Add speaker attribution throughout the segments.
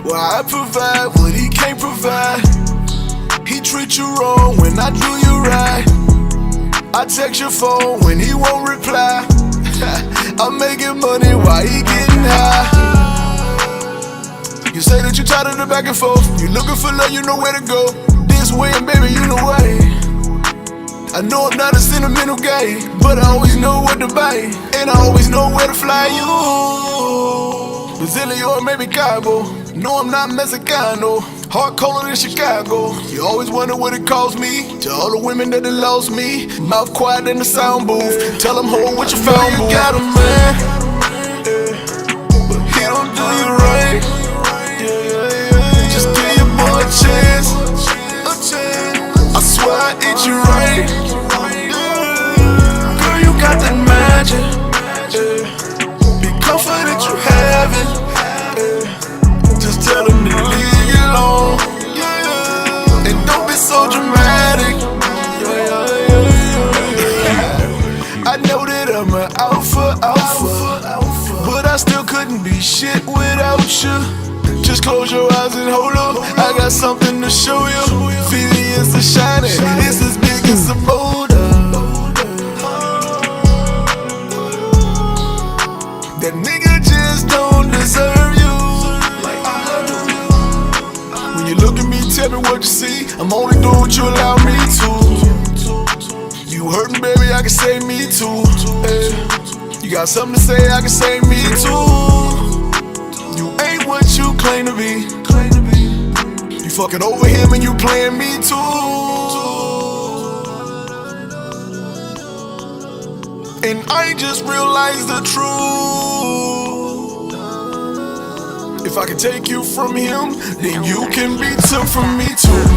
Speaker 1: Well, I provide what he can't provide. He treat you wrong when I do you right. I text your phone when he won't reply. I'm making money while he getting high. You say that you tired of the back and forth. You looking for love, you know where to go. This way and baby, you know why. I know I'm not a sentimental guy, but I always know what to buy, and I always know where to fly you. Brazilian or maybe Cabo. No, I'm not Mexicano. Heart colder than Chicago. You always wonder what it cost me. To all the women that done lost me. Mouth quiet in the sound booth. Tell them, hold what you found, boo. You got a man, but he don't do you right. Just give your boy a chance. I swear I eat you right. Girl, you got that magic. Be confident you have it. Just tell them to leave you alone. And don't be so dramatic. I know that I'm an alpha, but I still couldn't be shit without you. Just close your eyes and hold up. I got something to show you. Feeling is a shining. It's as big as a boulder. That nigga just don't deserve you. When you look at me, tell me what you see. I'm only doing what you allow me to. You hurtin', baby, I can say me too. Hey. You got something to say, I can say me too. You ain't what you claim to be. You fucking over him and you playing me too. And I just realized the truth. If I can take you from him, then you can be took from me too.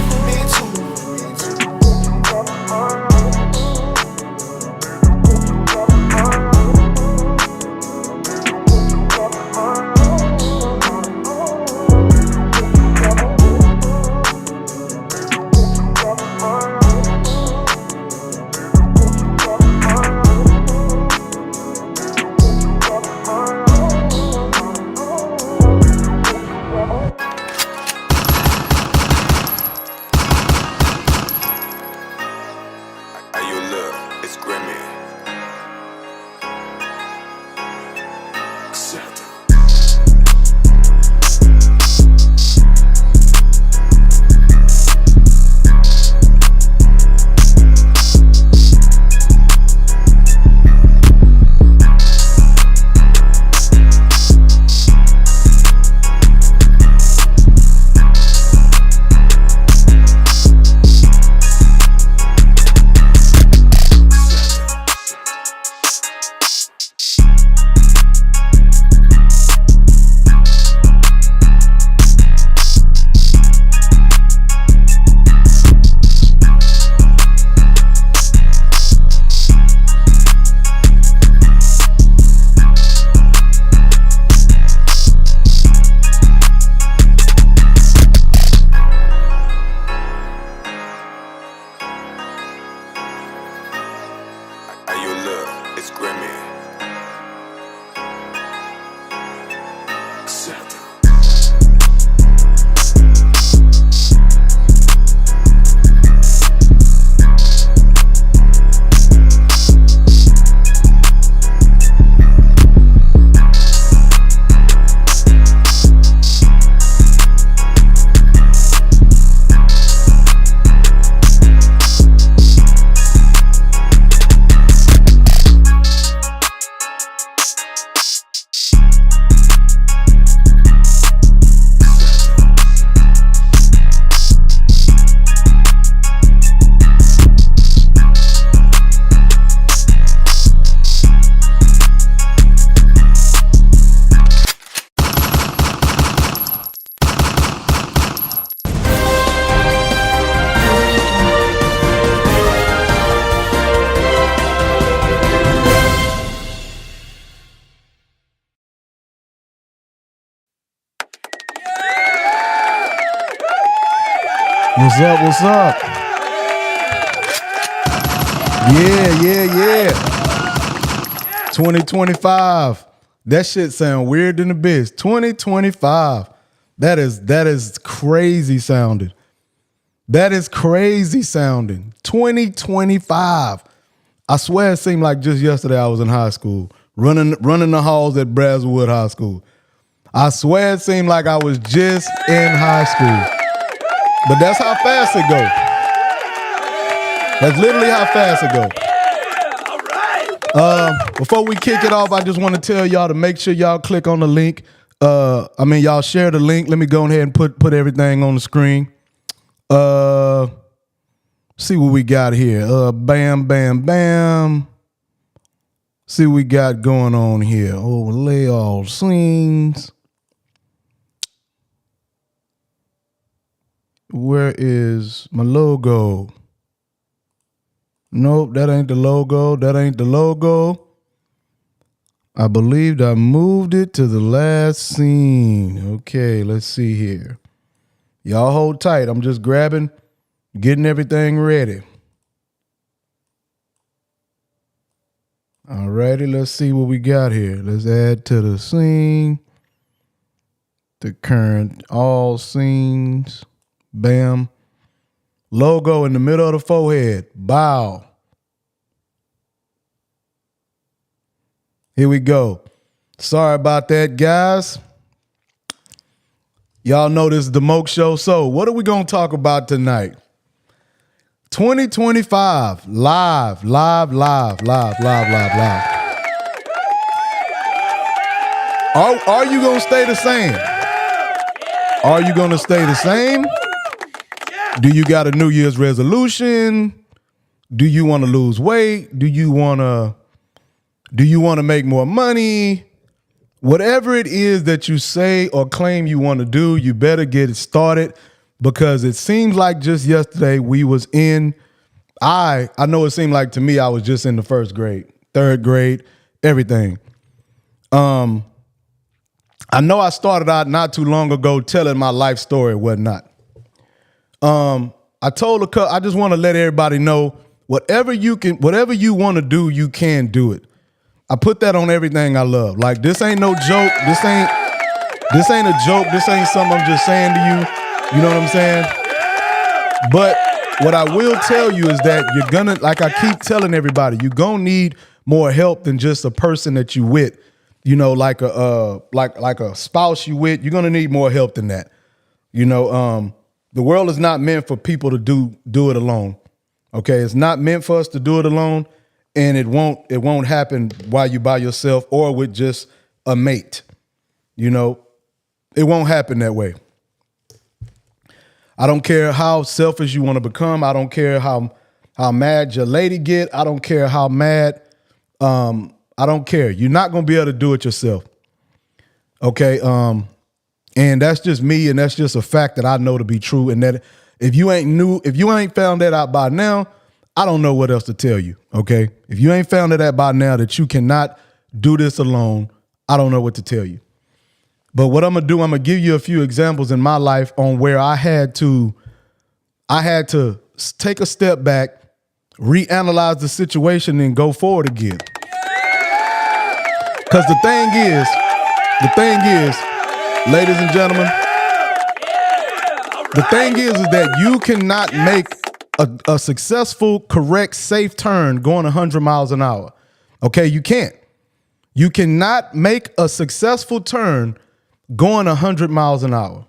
Speaker 2: What's up? What's up? Yeah. 2025. That shit sound weird in the biz. 2025. That is crazy sounding. That is crazy sounding. 2025. I swear it seemed like just yesterday I was in high school, running the halls at Braswood High School. I swear it seemed like I was just in high school. But that's how fast it goes. That's literally how fast it goes. Before we kick it off, I just want to tell y'all to make sure y'all click on the link. Y'all share the link. Let me go ahead and put everything on the screen. See what we got here. Bam. See what we got going on here. Overlay all scenes. Where is my logo? Nope, that ain't the logo. I believed I moved it to the last scene. Okay, let's see here. Y'all hold tight. I'm just getting everything ready. All righty, let's see what we got here. Let's add to the scene. The current all scenes. Bam. Logo in the middle of the forehead. Bow. Here we go. Sorry about that, guys. Y'all know this is the Moke Show. So what are we going to talk about tonight? 2025. Live. Are you going to stay the same? Are you going to stay the same? Do you got a New Year's resolution? Do you want to lose weight? Do you want to make more money? Whatever it is that you say or claim you want to do, you better get it started, because it seems like just yesterday we was in, I know it seemed like to me I was just in the first grade, third grade, everything. I know I started out not too long ago telling my life story and whatnot. I just want to let everybody know, whatever you want to do, you can do it. I put that on everything I love. Like, this ain't no joke. This ain't a joke. This ain't something I'm just saying to you. You know what I'm saying? But what I will tell you is that you're gonna, like I keep telling everybody, you're gonna need more help than just a person that you with. You know, like a spouse you with. You're gonna need more help than that. You know, the world is not meant for people to do it alone. Okay, it's not meant for us to do it alone, and it won't happen while you by yourself or with just a mate. You know, it won't happen that way. I don't care how selfish you want to become. I don't care how mad your lady get. I don't care how mad. I don't care. You're not gonna be able to do it yourself. Okay. And that's just me, and that's just a fact that I know to be true. And that if you ain't found that out by now, I don't know what else to tell you. Okay. If you ain't found it out by now that you cannot do this alone, I don't know what to tell you. But what I'm gonna do, I'm gonna give you a few examples in my life on where I had to take a step back, reanalyze the situation, and go forward again. Because the thing is, ladies and gentlemen, the thing is that you cannot make a successful, correct, safe turn going 100 miles an hour. Okay, you can't. You cannot make a successful turn going 100 miles an hour.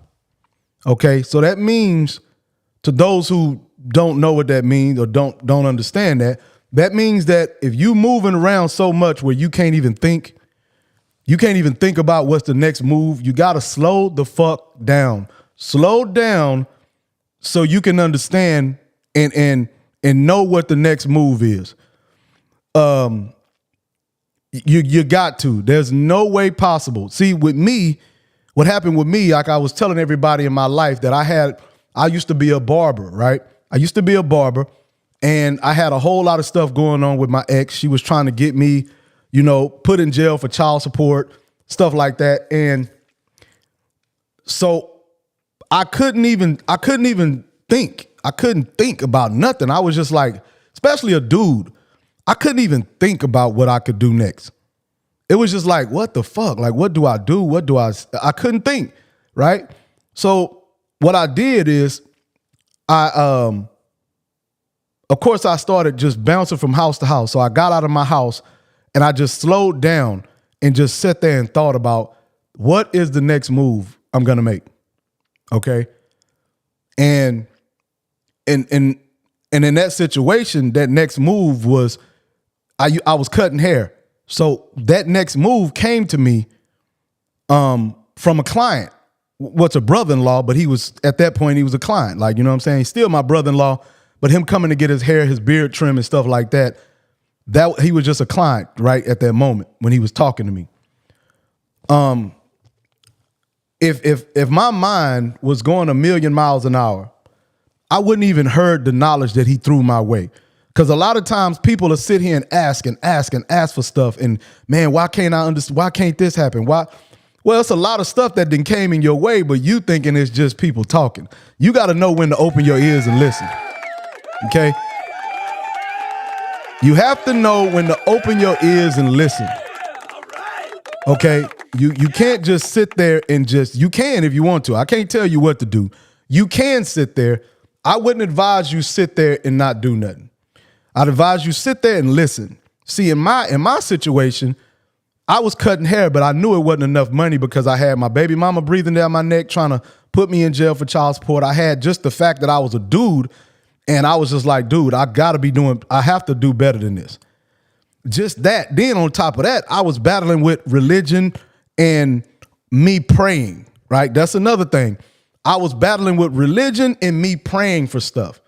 Speaker 2: Okay, so that means, to those who don't know what that means or don't understand that means that if you moving around so much where you can't even think about what's the next move, you got to slow the fuck down. Slow down so you can understand and know what the next move is. You got to. There's no way possible. See, with me, what happened with me, like I was telling everybody in my life, that I used to be a barber, right? I used to be a barber, and I had a whole lot of stuff going on with my ex. She was trying to get me, you know, put in jail for child support, stuff like that. And so I couldn't even think. I couldn't think about nothing. I was just like, especially a dude, I couldn't even think about what I could do next. It was just like, what the fuck? Like, what do I do? I couldn't think, right? So what I did is of course I started just bouncing from house to house. So I got out of my house and I just slowed down and just sat there and thought about what is the next move I'm going to make. Okay. And in that situation, that next move was I was cutting hair. So that next move came to me from a client. What's a brother-in-law, but he was at that point he was a client. Like, you know what I'm saying? He's still my brother-in-law, but him coming to get his hair, his beard trim and stuff like that, he was just a client right at that moment when he was talking to me. If my mind was going 1,000,000 miles an hour, I wouldn't even heard the knowledge that he threw my way. Because a lot of times people will sit here and ask for stuff. And man, why can't I understand? Why can't this happen? Why? Well, it's a lot of stuff that then came in your way, but you thinking it's just people talking. You got to know when to open your ears and listen. Okay? You have to know when to open your ears and listen. Okay? You can't just sit there and you can if you want to. I can't tell you what to do. You can sit there. I wouldn't advise you sit there and not do nothing. I'd advise you sit there and listen. See, in my situation, I was cutting hair, but I knew it wasn't enough money because I had my baby mama breathing down my neck, trying to put me in jail for child support. I had just the fact that I was a dude, and I was just like, dude, I have to do better than this. Just that. Then on top of that, I was battling with religion and me praying, right? That's another thing. I was battling with religion and me praying for stuff.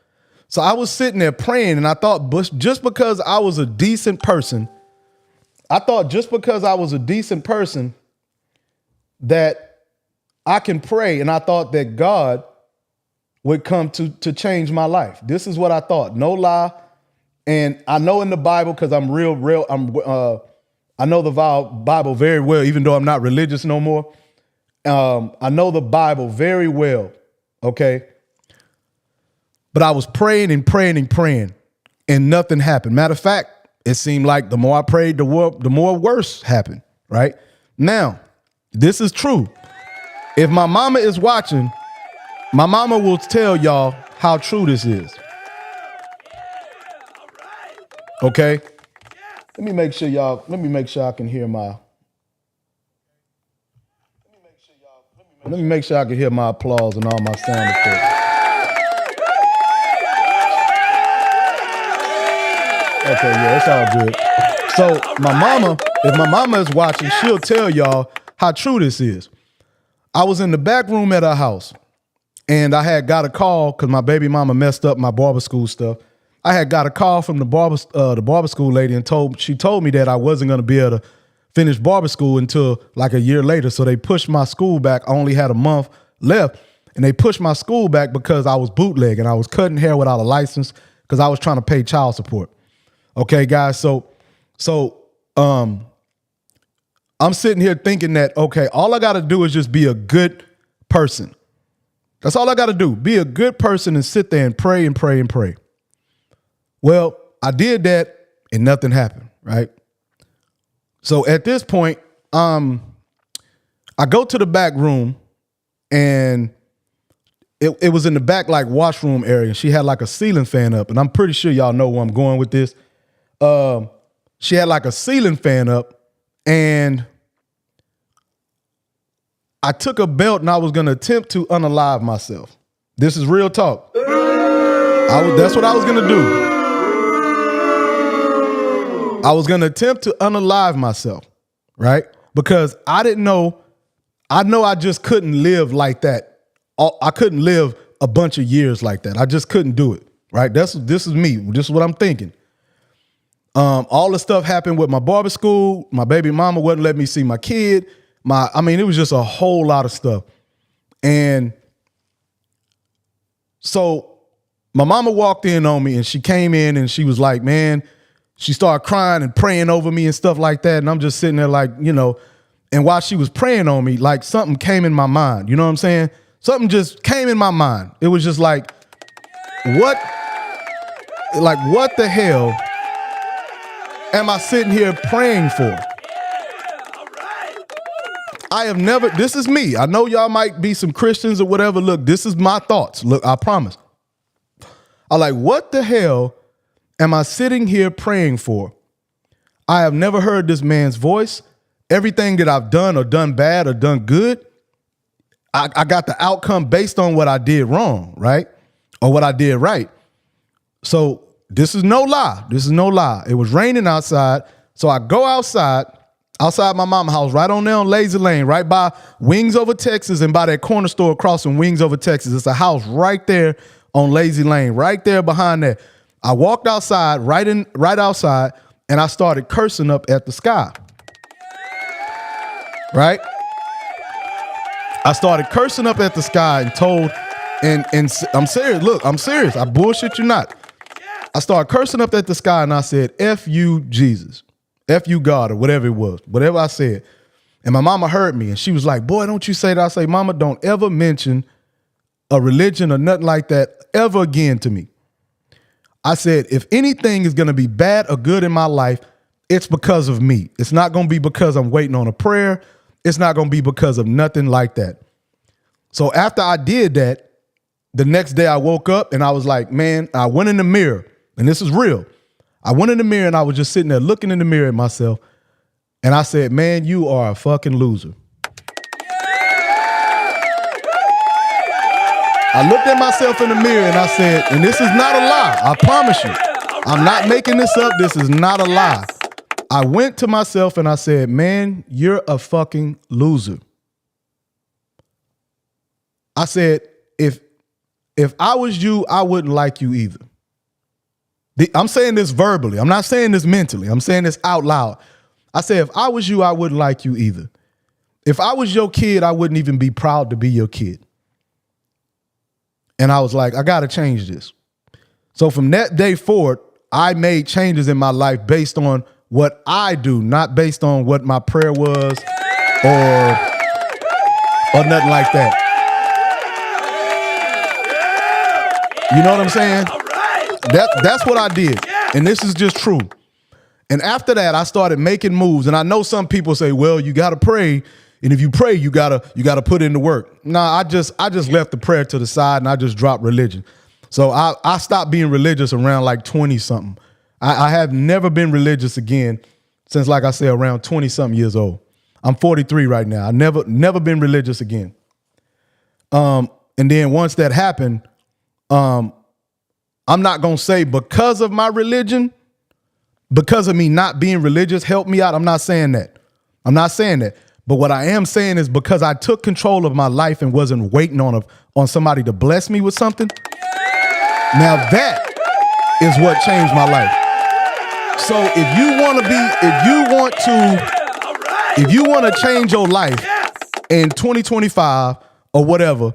Speaker 2: So I was sitting there praying, and I thought just because I was a decent person, that I can pray, and I thought that God would come to change my life. This is what I thought, no lie. And I know in the Bible, because I'm I know the Bible very well, even though I'm not religious no more. I know the Bible very well, okay? But I was praying and praying and praying, and nothing happened. Matter of fact, it seemed like the more I prayed, the more worse happened, right? Now, this is true. If my mama is watching, my mama will tell y'all how true this is. Okay? Let me make sure I can hear my applause and all my sound effects. Okay, yeah, it's all good. So if my mama is watching, she'll tell y'all how true this is. I was in the back room at her house, and I had got a call because my baby mama messed up my barber school stuff. I had got a call from the barber school lady, and she told me that I wasn't going to be able to finish barber school until like a year later. So they pushed my school back. I only had a month left, and they pushed my school back because I was bootlegging. I was cutting hair without a license because I was trying to pay child support. Okay, guys, so I'm sitting here thinking that, okay, all I got to do is just be a good person. That's all I got to do. Be a good person and sit there and pray and pray and pray. Well, I did that and nothing happened, right? So at this point, I go to the back room, and it was in the back like washroom area. She had like a ceiling fan up, and I'm pretty sure y'all know where I'm going with this. She had like a ceiling fan up, and I took a belt and I was going to attempt to unalive myself. This is real talk. That's what I was going to do. I was going to attempt to unalive myself, right? Because I didn't know. I know I just couldn't live like that. I couldn't live a bunch of years like that. I just couldn't do it, right? This is me. This is what I'm thinking. All the stuff happened with my barber school. My baby mama wouldn't let me see my kid. It was just a whole lot of stuff. And so my mama walked in on me, and she came in and she was like, man, she started crying and praying over me and stuff like that. And I'm just sitting there like, and while she was praying on me, like something came in my mind. You know what I'm saying? Something just came in my mind. It was just like, what the hell am I sitting here praying for? I have never, this is me. I know y'all might be some Christians or whatever. Look, this is my thoughts. Look, I promise. I'm like, what the hell am I sitting here praying for? I have never heard this man's voice. Everything that I've done or done bad or done good, I got the outcome based on what I did wrong, right? Or what I did right. So this is no lie. This is no lie. It was raining outside. So I go outside my mama's house, right on there on Lazy Lane, right by Wings Over Texas and by that corner store across from Wings Over Texas. It's a house right there on Lazy Lane, right there behind that. I walked outside, right outside, and I started cursing up at the sky. Right? I started cursing up at the sky and told, and I'm serious. Look, I'm serious. I bullshit you not. I started cursing up at the sky and I said, F you, Jesus. F you, God, or whatever it was, whatever I said. And my mama heard me and she was like, boy, don't you say that. I say, mama, don't ever mention a religion or nothing like that ever again to me. I said, if anything is going to be bad or good in my life, it's because of me. It's not going to be because I'm waiting on a prayer. It's not going to be because of nothing like that. So after I did that, the next day I woke up and I was like, man, I went in the mirror, and this is real. I went in the mirror and I was just sitting there looking in the mirror at myself. And I said, man, you are a fucking loser. I looked at myself in the mirror and I said, and this is not a lie. I promise you. I'm not making this up. This is not a lie. I went to myself and I said, man, you're a fucking loser. I said, if I was you, I wouldn't like you either. I'm saying this verbally. I'm not saying this mentally. I'm saying this out loud. I said, if I was you, I wouldn't like you either. If I was your kid, I wouldn't even be proud to be your kid. And I was like, I got to change this. So from that day forward, I made changes in my life based on what I do, not based on what my prayer was or nothing like that. You know what I'm saying? That's what I did. And this is just true. And after that, I started making moves. And I know some people say, well, you got to pray. And if you pray, you gotta put in the work. Nah, I just left the prayer to the side and I just dropped religion. So I stopped being religious around like 20 something. I have never been religious again since, like I said, around 20 something years old. I'm 43 right now. I never been religious again. And then once that happened, I'm not going to say because of my religion, because of me not being religious, help me out. I'm not saying that. I'm not saying that. But what I am saying is because I took control of my life and wasn't waiting on somebody to bless me with something. Now that is what changed my life. So if you want to change your life in 2025 or whatever,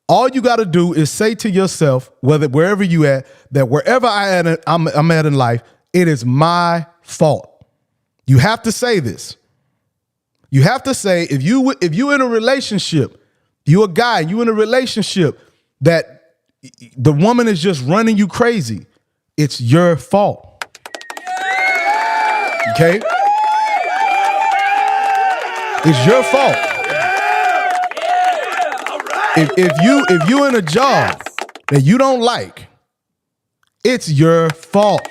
Speaker 2: all you got to do is say to yourself, wherever you at, that wherever I'm at in life, it is my fault. You have to say this. You have to say, if you in a relationship, you a guy, you in a relationship that the woman is just running you crazy, it's your fault. Okay? It's your fault. If you in a job that you don't like, it's your fault.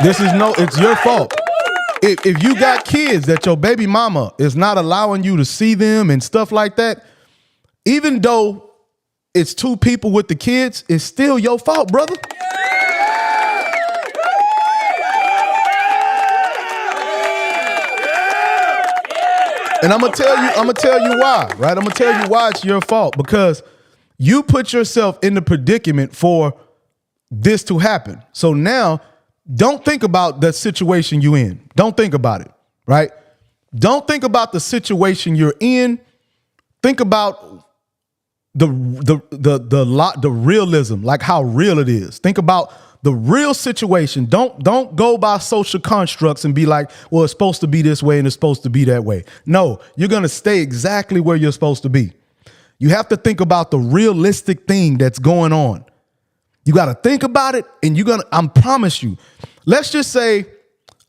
Speaker 2: It's your fault. If you got kids that your baby mama is not allowing you to see them and stuff like that, even though it's two people with the kids, it's still your fault, brother. And I'm gonna tell you why, right? I'm gonna tell you why it's your fault, because you put yourself in the predicament for this to happen. So now, don't think about the situation you're in. Don't think about it, right? Don't think about the situation you're in. Think about the realism, like how real it is. Think about the real situation. Don't go by social constructs and be like, well, it's supposed to be this way and it's supposed to be that way. No, you're going to stay exactly where you're supposed to be. You have to think about the realistic thing that's going on. You got to think about it, and I promise you, let's just say,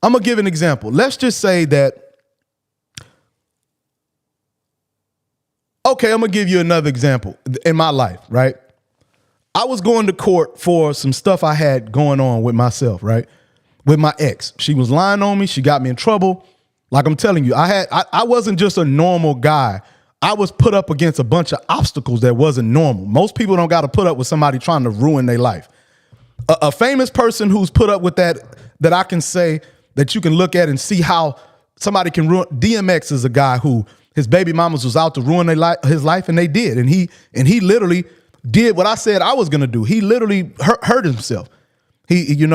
Speaker 2: I'm going to give an example. Let's just say that, okay, I'm going to give you another example in my life, right? I was going to court for some stuff I had going on with myself, right? With my ex. She was lying on me. She got me in trouble. Like I'm telling you, I wasn't just a normal guy. I was put up against a bunch of obstacles that wasn't normal. Most people don't got to put up with somebody trying to ruin their life. A famous person who's put up with that I can say that you can look at and see how somebody can ruin. DMX is a guy who his baby mamas was out to ruin his life, and they did. And he literally did what I said I was gonna do. He literally hurt himself. He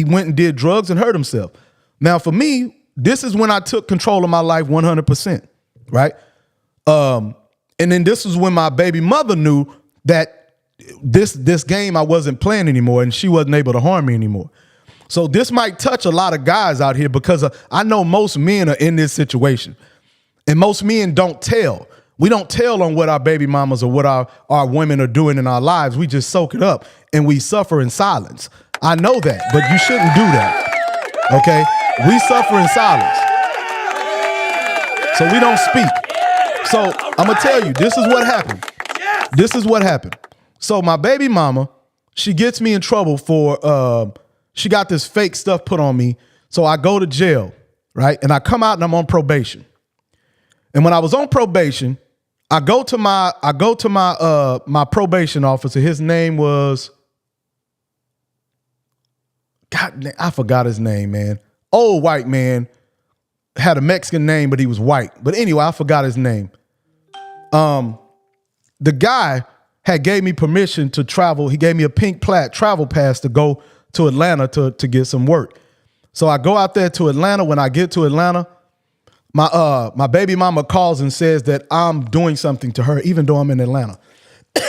Speaker 2: went and did drugs and hurt himself. Now for me, this is when I took control of my life 100%, right? And then this was when my baby mother knew that this game I wasn't playing anymore, and she wasn't able to harm me anymore. So this might touch a lot of guys out here because I know most men are in this situation, and most men don't tell. We don't tell on what our baby mamas or what our women are doing in our lives. We just soak it up and we suffer in silence. I know that, but you shouldn't do that. Okay? We suffer in silence. So we don't speak. So I'm going to tell you, this is what happened. This is what happened. So my baby mama, she gets me in trouble for, she got this fake stuff put on me. So I go to jail, right? And I come out and I'm on probation. And when I was on probation, I go to my my probation officer. His name was, God, I forgot his name, man. Old white man, had a Mexican name, but he was white. But anyway, I forgot his name. The guy had gave me permission to travel. He gave me a pink plaid travel pass to go to Atlanta to get some work. So I go out there to Atlanta. When I get to Atlanta, my baby mama calls and says that I'm doing something to her, even though I'm in Atlanta.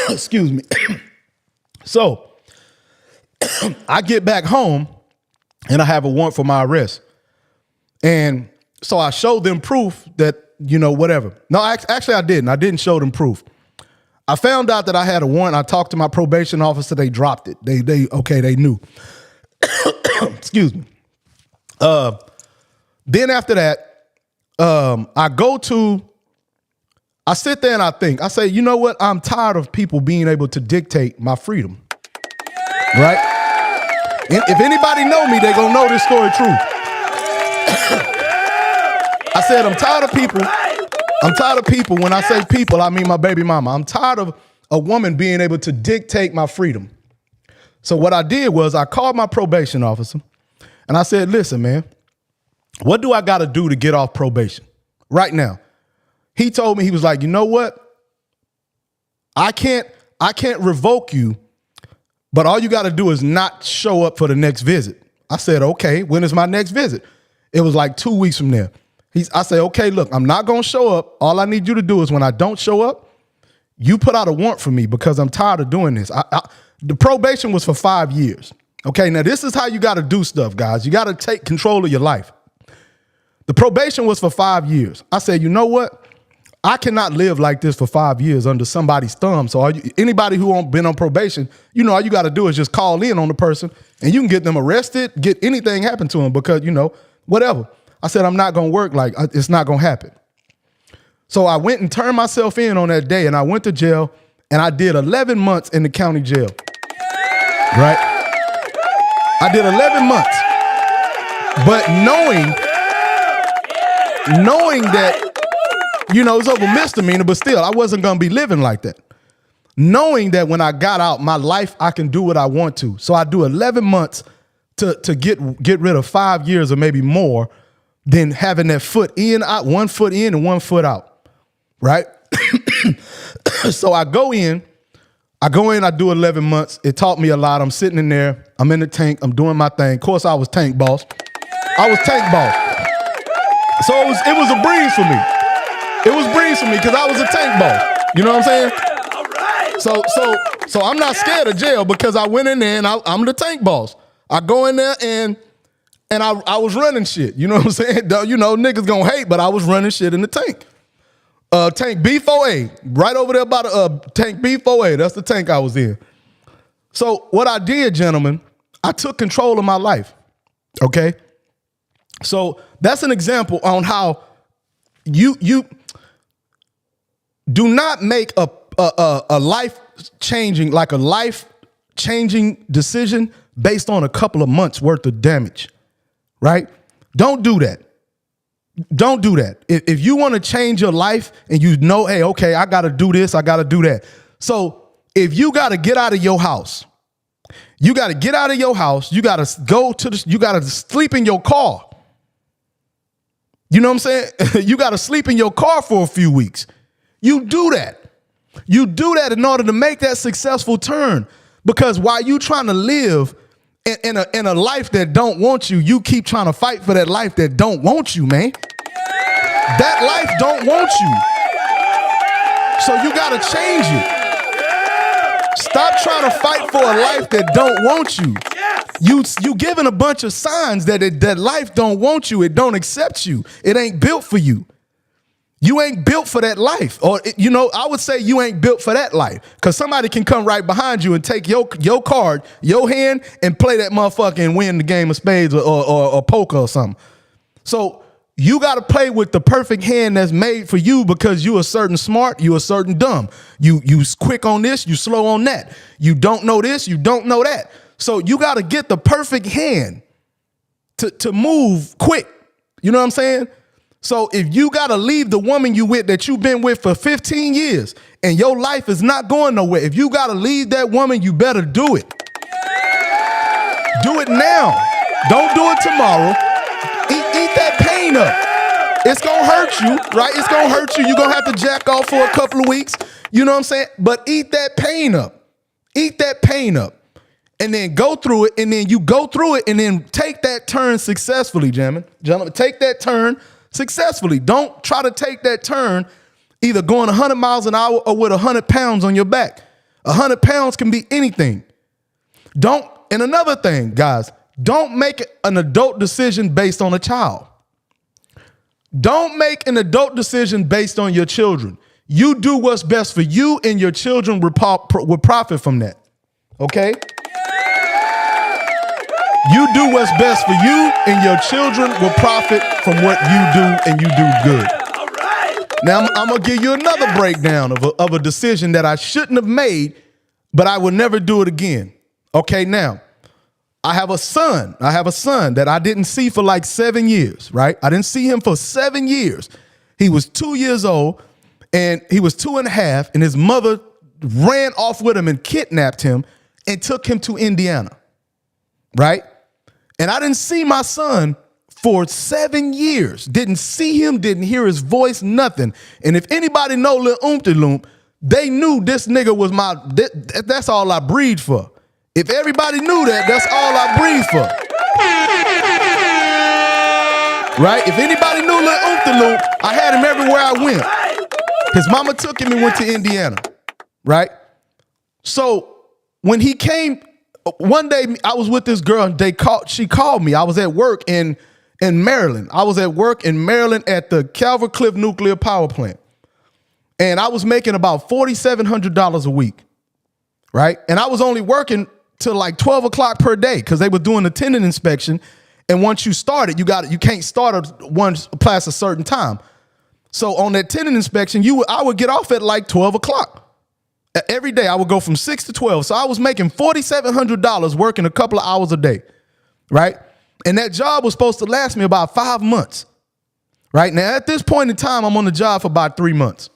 Speaker 2: Excuse me. So I get back home and I have a warrant for my arrest. And so I showed them proof that, whatever. No, actually I didn't. I didn't show them proof. I found out that I had a warrant. I talked to my probation officer. They dropped it. They knew. Excuse me. Then after that, I sit there and I say, you know what? I'm tired of people being able to dictate my freedom. Right? And if anybody know me, they gonna know this story true. I said, I'm tired of people. I'm tired of people. When I say people, I mean my baby mama. I'm tired of a woman being able to dictate my freedom. So what I did was I called my probation officer and I said, listen, man, what do I got to do to get off probation right now? He told me, he was like, you know what? I can't revoke you, but all you got to do is not show up for the next visit. I said, okay, when is my next visit? It was like 2 weeks from there. I said, okay, look, I'm not going to show up. All I need you to do is when I don't show up, you put out a warrant for me because I'm tired of doing this. The probation was for 5 years. Okay, now this is how you got to do stuff, guys. You got to take control of your life. The probation was for 5 years. I said, you know what? I cannot live like this for 5 years under somebody's thumb. So anybody who ain't been on probation, all you got to do is just call in on the person and you can get them arrested, get anything happen to them because, whatever. I said, I'm not going to work like it's not going to happen. So I went and turned myself in on that day and I went to jail and I did 11 months in the county jail. Right? I did 11 months. But knowing that, it's over misdemeanor, but still, I wasn't going to be living like that. Knowing that when I got out, my life, I can do what I want to. So I do 11 months to get rid of 5 years or maybe more than having that foot in, out, 1 foot in and 1 foot out. Right? So I go in, I do 11 months. It taught me a lot. I'm sitting in there. I'm in the tank. I'm doing my thing. Of course, I was tank boss. So it was a breeze for me. It was breeze for me because I was a tank boss. You know what I'm saying? All right. So I'm not scared of jail because I went in there and I'm the tank boss. I go in there and I was running shit. You know what I'm saying? You know, niggas gonna hate, but I was running shit in the tank. Tank B4A, right over there by the tank B4A. That's the tank I was in. So what I did, gentlemen, I took control of my life. Okay? So that's an example on how you do not make a life-changing decision based on a couple of months worth of damage, right? Don't do that. Don't do that. If you want to change your life and you know, hey, okay, I got to do this, I got to do that. So if you got to get out of your house, you got to get out of your house, you got to you got to sleep in your car. You know what I'm saying? You got to sleep in your car for a few weeks. You do that. You do that in order to make that successful turn. Because while you trying to live in a life that don't want you, you keep trying to fight for that life that don't want you, man. That life don't want you. So you got to change it. Stop trying to fight for a life that don't want you. You giving a bunch of signs that that life don't want you. It don't accept you. It ain't built for you. You ain't built for that life. Or, you know, I would say you ain't built for that life. Because somebody can come right behind you and take your card, your hand, and play that motherfucker and win the game of spades or poker or something. So you got to play with the perfect hand that's made for you because you a certain smart, you a certain dumb. You quick on this, you slow on that. You don't know this, you don't know that. So you got to get the perfect hand to move quick. You know what I'm saying? So if you got to leave the woman you with that you've been with for 15 years and your life is not going nowhere, if you got to leave that woman, you better do it. Do it now. Don't do it tomorrow. Eat that pain up. It's going to hurt you, right? It's going to hurt you. You're going to have to jack off for a couple of weeks. You know what I'm saying? But eat that pain up. Eat that pain up. And then go through it, and then you go through it, and then take that turn successfully, gentlemen. Take that turn successfully. Don't try to take that turn either going 100 miles an hour or with 100 pounds on your back. 100 pounds can be anything. And another thing, guys, don't make an adult decision based on a child. Don't make an adult decision based on your children. You do what's best for you, and your children will profit from that. Okay? You do what's best for you, and your children will profit from what you do, and you do good. All right. Now, I'm going to give you another breakdown of a decision that I shouldn't have made, but I will never do it again. Okay, now, I have a son that I didn't see for like 7 years, right? I didn't see him for 7 years. He was 2 years old, and he was 2.5, and his mother ran off with him and kidnapped him and took him to Indiana, right? And I didn't see my son for 7 years. Didn't see him, didn't hear his voice, nothing. And if anybody know Lil Oompty Loomp, they knew this nigga was that's all I breathed for. If everybody knew that, that's all I breathed for. Right? If anybody knew Lil Oompty Loomp, I had him everywhere I went. His mama took him and went to Indiana. Right? So when he came, one day I was with this girl and she called me. I was at work in Maryland. I was at work in Maryland at the Calvert Cliff Nuclear Power Plant. And I was making about $4,700 a week. Right? And I was only working till like 12 o'clock per day because they were doing a tenant inspection. And once you started, you can't start one past a certain time. So on that tenant inspection, I would get off at like 12 o'clock. Every day I would go from 6 to 12. So I was making $4,700 working a couple of hours a day, right? And that job was supposed to last me about 5 months, right? Now, at this point in time, I'm on the job for about 3 months.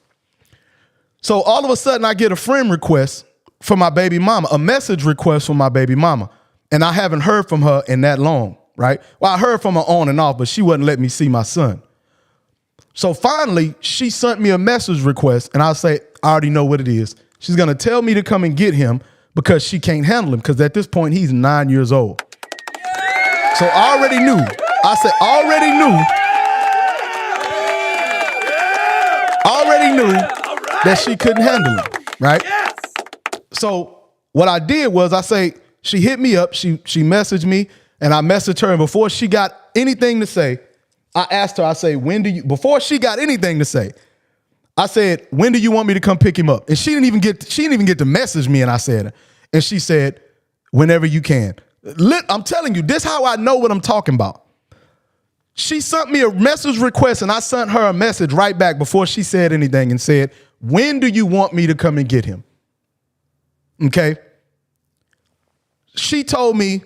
Speaker 2: So all of a sudden I get a friend request for my baby mama, a message request from my baby mama. And I haven't heard from her in that long, right? Well, I heard from her on and off, but she wouldn't let me see my son. So finally, she sent me a message request, and I say, I already know what it is. She's going to tell me to come and get him because she can't handle him because at this point, he's 9 years old. So I already knew. I said, already knew that she couldn't handle him, right? So what I did was I say, She hit me up. She messaged me, and I messaged her. And before she got anything to say, I asked her, I say, before she got anything to say, I said, when do you want me to come pick him up? And she didn't even get to message me. And I said, and she said, whenever you can. I'm telling you, this is how I know what I'm talking about. She sent me a message request and I sent her a message right back before she said anything and said, when do you want me to come and get him? Okay. She told me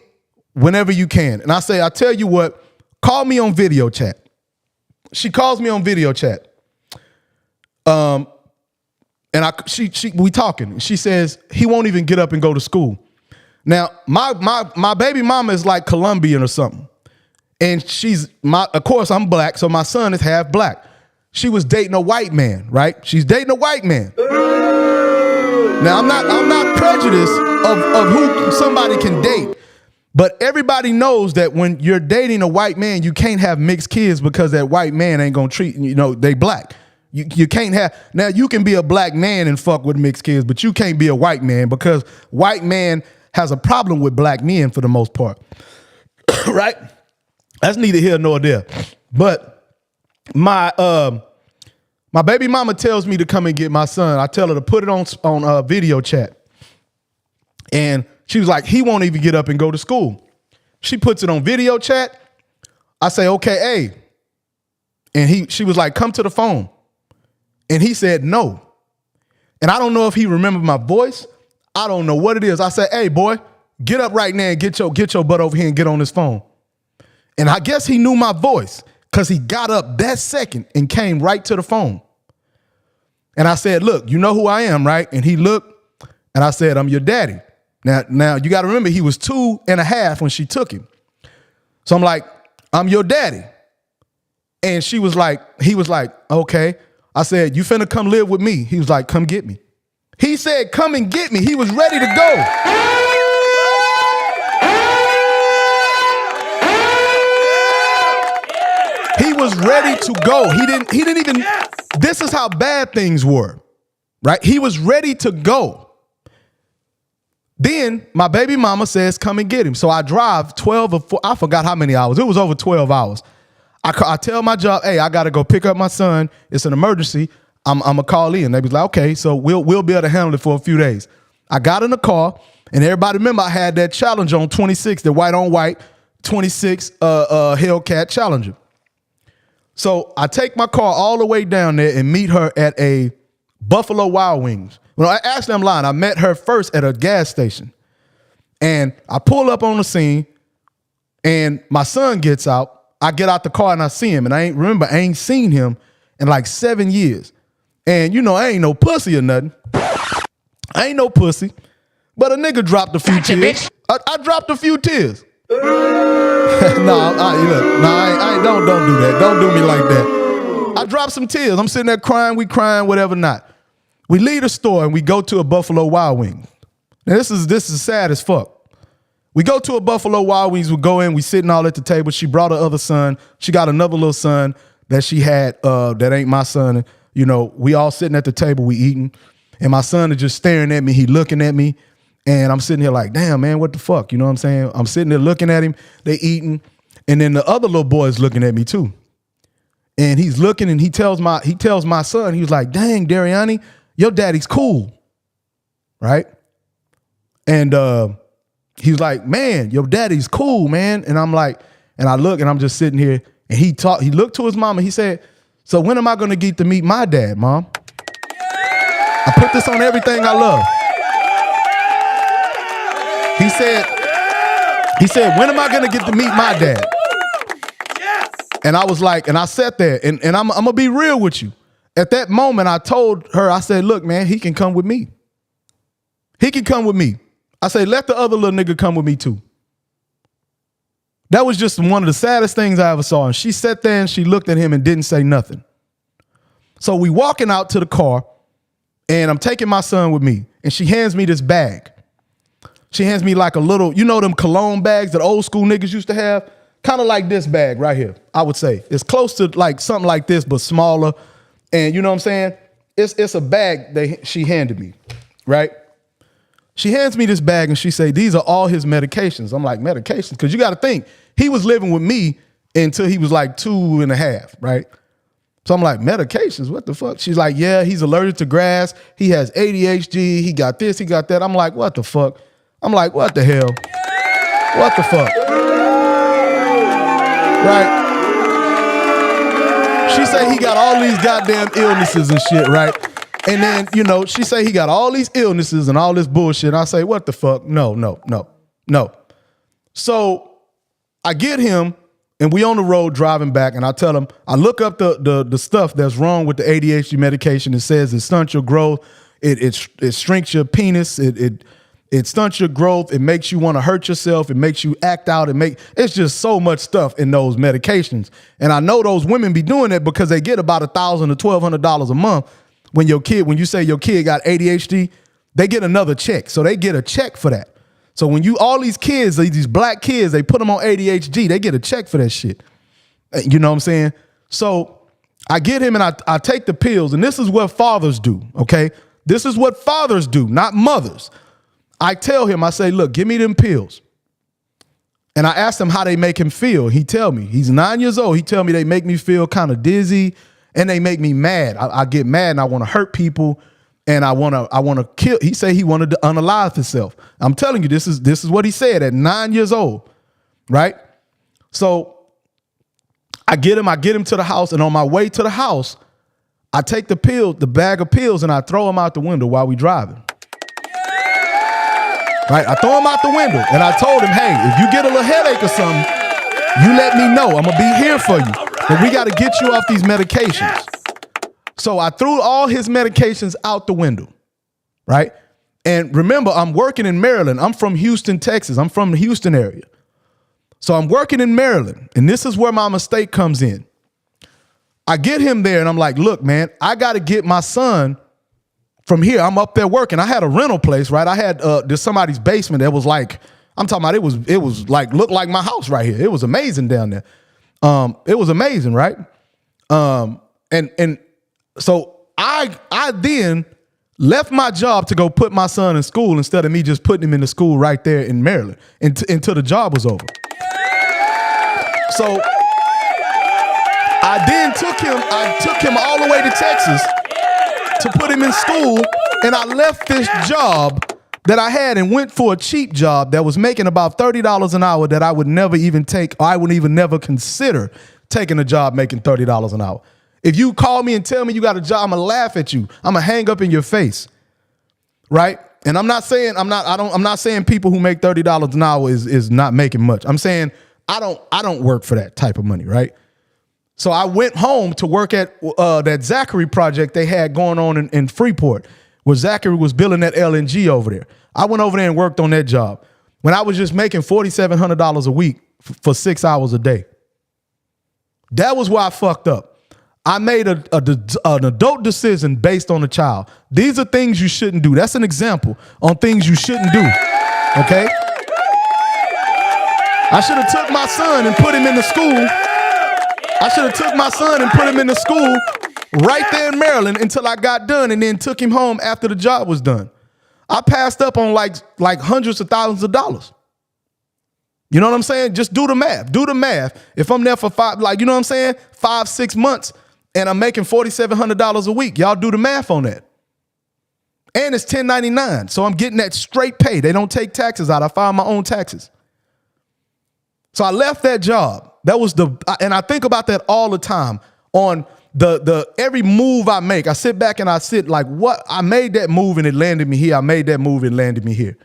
Speaker 2: whenever you can. And I say, I tell you what, call me on video chat. She calls me on video chat. And we talking. She says he won't even get up and go to school. Now, my baby mama is like Colombian or something. And of course, I'm black, so my son is half black. She was dating a white man, right? She's dating a white man. Now, I'm not prejudiced of who somebody can date, but everybody knows that when you're dating a white man, you can't have mixed kids because that white man ain't gonna treat, they black. You can't have, now you can be a black man and fuck with mixed kids, but you can't be a white man because white man has a problem with black men for the most part, right? That's neither here nor there. But my baby mama tells me to come and get my son. I tell her to put it on video chat. And she was like, he won't even get up and go to school. She puts it on video chat. I say, okay, hey. And she was like, come to the phone. And he said no. And I don't know if he remembered my voice. I don't know what it is. I said, hey, boy, get up right now and get your butt over here and get on this phone. And I guess he knew my voice because he got up that second and came right to the phone. And I said, look, you know who I am, right? And he looked and I said, I'm your daddy. Now you got to remember, he was 2.5 when she took him. So I'm like, I'm your daddy. And he was like, okay. I said, you finna come live with me. He was like, come get me. He said, come and get me. He was ready to go. He was ready to go. He didn't even, this is how bad things were, right? He was ready to go. Then my baby mama says, come and get him. So I drive 12 or 4, I forgot how many hours. It was over 12 hours. I tell my job, hey, I got to go pick up my son. It's an emergency. I'm going to call in. They was like, okay, so we'll be able to handle it for a few days. I got in the car, and everybody remember I had that Challenger on 26, the white on white 26 Hellcat Challenger. So I take my car all the way down there and meet her at a Buffalo Wild Wings. Well, actually, I'm lying. I met her first at a gas station. And I pull up on the scene, and my son gets out. I get out the car, and I see him. And I ain't seen him in like 7 years. And, I ain't no pussy or nothing. I ain't no pussy. But a nigga dropped a few tears. I dropped a few tears. Don't do that. Don't do me like that. I dropped some tears. I'm sitting there crying, we crying, whatever not. We leave the store and we go to a Buffalo Wild Wings. Now this is sad as fuck. We go to a Buffalo Wild Wings, we go in, we sitting all at the table. She brought her other son. She got another little son that she had that ain't my son. We all sitting at the table, we eating. And my son is just staring at me. He looking at me. And I'm sitting here like, damn, man, what the fuck? You know what I'm saying? I'm sitting there looking at him. They eating. And then the other little boy is looking at me too. And he's looking and he tells my son, he was like, dang, Dariani, your daddy's cool. Right? And he's like, man, your daddy's cool, man. And I'm like, and I look and I'm just sitting here and he looked to his mama. He said, so when am I going to get to meet my dad, Mom? I put this on everything I love. He said, when am I going to get to meet my dad? Yes. And I was like, and I sat there and I'm going to be real with you. At that moment, I told her, I said, look, man, he can come with me. He can come with me. I said, let the other little nigga come with me too. That was just one of the saddest things I ever saw. And she sat there and she looked at him and didn't say nothing. So we walking out to the car and I'm taking my son with me and she hands me this bag. She hands me like a little, them cologne bags that old school niggas used to have? Kind of like this bag right here, I would say. It's close to like something like this, but smaller. And you know what I'm saying? It's a bag that she handed me, right? She hands me this bag and she say, these are all his medications. I'm like, medications? Because you got to think, he was living with me until he was like 2.5, right? So I'm like, medications? What the fuck? She's like, yeah, he's allergic to grass. He has ADHD. He got this, he got that. I'm like, what the fuck? I'm like, what the hell? What the fuck? Right? She say he got all these goddamn illnesses and shit, right? And then, you know, she say he got all these illnesses and all this bullshit. I say, what the fuck? No. So I get him and we on the road driving back and I tell him, I look up the stuff that's wrong with the ADHD medication. It says it stunts your growth. It shrinks your penis. It stunts your growth. It makes you want to hurt yourself. It makes you act out. It's just so much stuff in those medications. And I know those women be doing it because they get about $1,000 to $1,200 a month. When you say your kid got ADHD, they get another check. So they get a check for that. So when all these kids, these black kids, they put them on ADHD, they get a check for that shit. You know what I'm saying? So I get him and I take the pills, and this is what fathers do, okay? This is what fathers do, not mothers. I tell him, I say, look, give me them pills. And I asked him how they make him feel. He tell me, he's 9 years old. He tell me they make me feel kind of dizzy and they make me mad. I get mad and I want to hurt people and I want to kill. He said he wanted to unalive himself. I'm telling you, this is what he said at 9 years old, right? So I get him to the house, and on my way to the house, I take the bag of pills, and I throw them out the window while we driving. Right? I throw him out the window and I told him, hey, if you get a little headache or something, you let me know. I'm going to be here for you. But we got to get you off these medications. So I threw all his medications out the window. Right? And remember, I'm working in Maryland. I'm from Houston, Texas. I'm from the Houston area. So I'm working in Maryland. And this is where my mistake comes in. I get him there and I'm like, look, man, I got to get my son from here. I'm up there working. I had a rental place, right? I had there's somebody's basement that was like, I'm talking about it was like looked like my house right here. It was amazing down there. It was amazing, right? And so I then left my job to go put my son in school instead of me just putting him in the school right there in Maryland until the job was over. So I took him all the way to Texas to put him in school, and I left this job that I had and went for a cheap job that was making about $30 an hour that I would never even take, or I would even never consider taking a job making $30 an hour. If you call me and tell me you got a job, I'm gonna laugh at you. I'm gonna hang up in your face, right? And I'm not saying people who make $30 an hour is not making much. I'm saying I don't work for that type of money, right? So I went home to work at that Zachary project they had going on in Freeport, where Zachary was building that LNG over there. I went over there and worked on that job when I was just making $4,700 a week for 6 hours a day. That was where I fucked up. I made an adult decision based on a child. These are things you shouldn't do. That's an example on things you shouldn't do, okay? I should have took my son and put him in the school. I should have took my son and put him in the school right there in Maryland until I got done and then took him home after the job was done. I passed up on like hundreds of thousands of dollars. You know what I'm saying? Just do the math. Do the math. If I'm there for 5, 6 months and I'm making $4,700 a week, y'all do the math on that. And it's 1099. So I'm getting that straight pay. They don't take taxes out. I file my own taxes. So I left that job. And I think about that all the time on the every move I make. I sit back and I sit like, what? I made that move and it landed me here. I made that move and landed me here.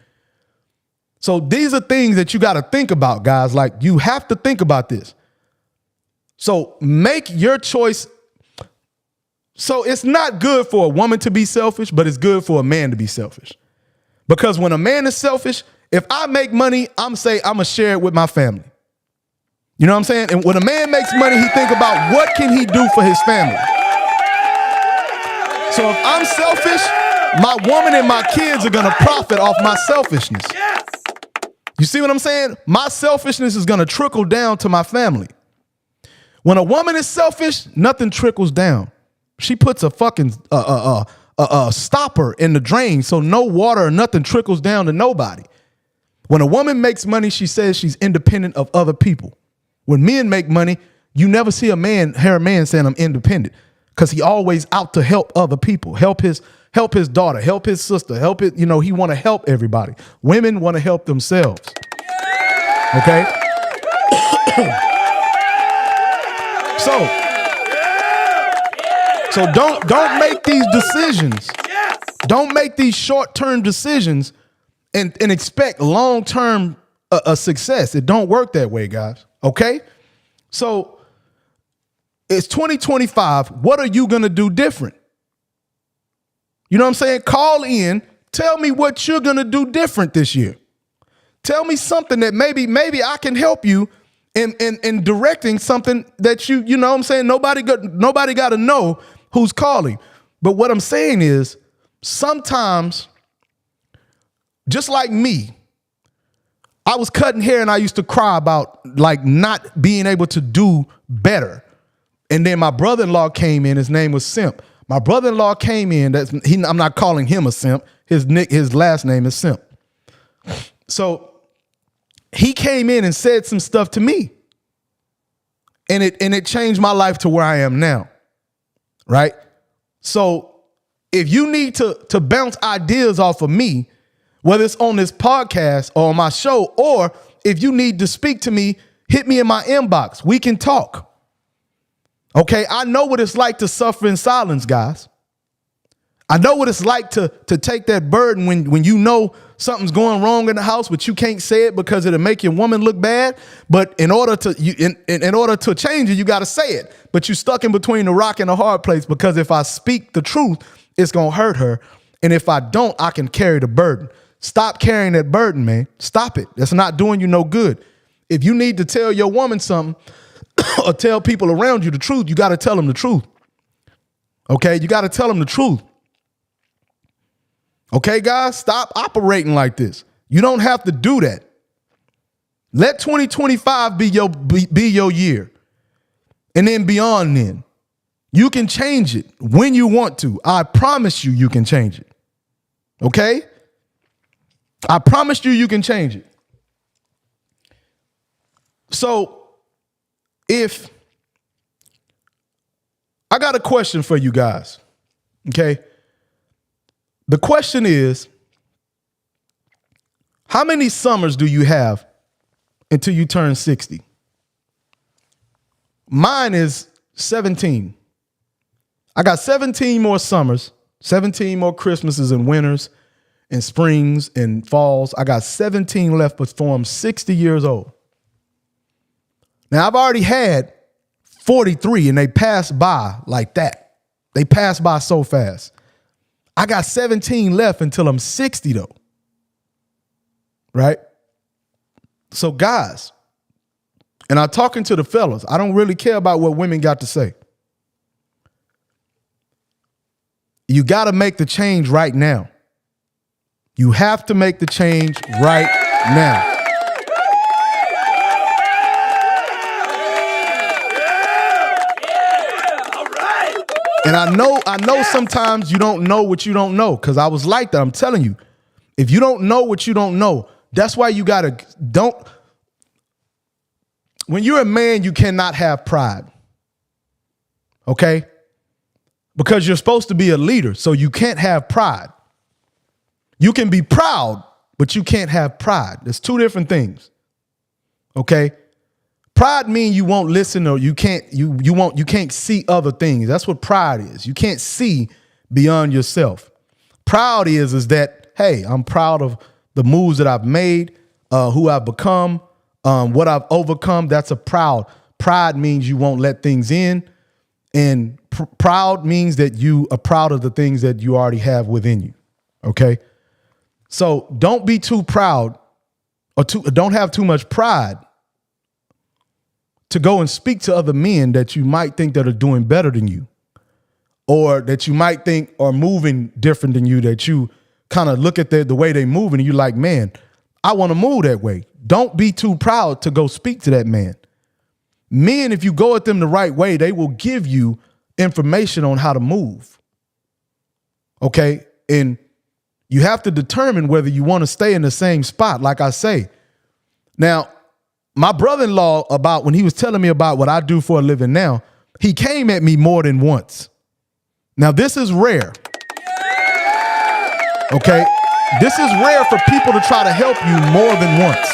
Speaker 2: So these are things that you got to think about, guys. Like, you have to think about this. So make your choice. So it's not good for a woman to be selfish, but it's good for a man to be selfish. Because when a man is selfish, if I make money, I'm gonna share it with my family. You know what I'm saying? And when a man makes money, he think about what can he do for his family. So if I'm selfish, my woman and my kids are going to profit off my selfishness. You see what I'm saying? My selfishness is going to trickle down to my family. When a woman is selfish, nothing trickles down. She puts a fucking a stopper in the drain so no water or nothing trickles down to nobody. When a woman makes money, she says she's independent of other people. When men make money, you never see a man saying I'm independent, because he always out to help other people, help his daughter, help his sister, he want to help everybody. Women want to help themselves. Okay? So don't make these decisions. Don't make these short-term decisions and expect long-term a success. It don't work that way, guys. Okay? So it's 2025. What are you going to do different? You know what I'm saying? Call in. Tell me what you're going to do different this year. Tell me something that maybe I can help you in directing something that you know what I'm saying? Nobody got to know who's calling. But what I'm saying is, sometimes, just like me, I was cutting hair and I used to cry about like not being able to do better. And then my brother-in-law came in. His name was Simp. My brother-in-law came in. I'm not calling him a simp. His last name is Simp. So he came in and said some stuff to me, and it changed my life to where I am now. Right? So if you need to bounce ideas off of me, whether it's on this podcast or on my show, or if you need to speak to me, hit me in my inbox. We can talk. Okay, I know what it's like to suffer in silence, guys. I know what it's like to take that burden when you know something's going wrong in the house, but you can't say it because it'll make your woman look bad. But in order to change it, you got to say it. But you're stuck in between the rock and the hard place, because if I speak the truth, it's going to hurt her. And if I don't, I can carry the burden. Stop carrying that burden, man. Stop it. That's not doing you no good. If you need to tell your woman something or tell people around you the truth, you got to tell them the truth. Okay? You got to tell them the truth. Okay, guys? Stop operating like this. You don't have to do that. Let 2025 be your year. And then beyond then, you can change it when you want to. I promise you can change it. Okay? I promise you can change it. So, if I got a question for you guys, okay? The question is, how many summers do you have until you turn 60? Mine is 17. I got 17 more summers, 17 more Christmases and winters and springs and falls. I got 17 left before I'm 60 years old. Now, I've already had 43, and they passed by like that. They passed by so fast. I got 17 left until I'm 60, though. Right? So, guys, and I'm talking to the fellas. I don't really care about what women got to say. You got to make the change right now. You have to make the change right now. And I know sometimes you don't know what you don't know, because I was like that. I'm telling you, if you don't know what you don't know, that's why you when you're a man, you cannot have pride. Okay? Because you're supposed to be a leader, so you can't have pride. You can be proud, but you can't have pride. There's two different things. Okay? Pride means you won't listen, or you can't see other things. That's what pride is. You can't see beyond yourself. Proud is that, hey, I'm proud of the moves that I've made, who I've become, what I've overcome. That's a proud. Pride means you won't let things in. And proud means that you are proud of the things that you already have within you. Okay? So don't be too proud, or don't have too much pride to go and speak to other men that you might think that are doing better than you, or that you might think are moving different than you, that you kind of look at the way they move and you're like, man, I want to move that way. Don't be too proud to go speak to that man. Men, if you go at them the right way, they will give you information on how to move. Okay. And you have to determine whether you want to stay in the same spot, like I say. Now, my brother-in-law, about when he was telling me about what I do for a living now, he came at me more than once. Now, this is rare. Okay? This is rare for people to try to help you more than once.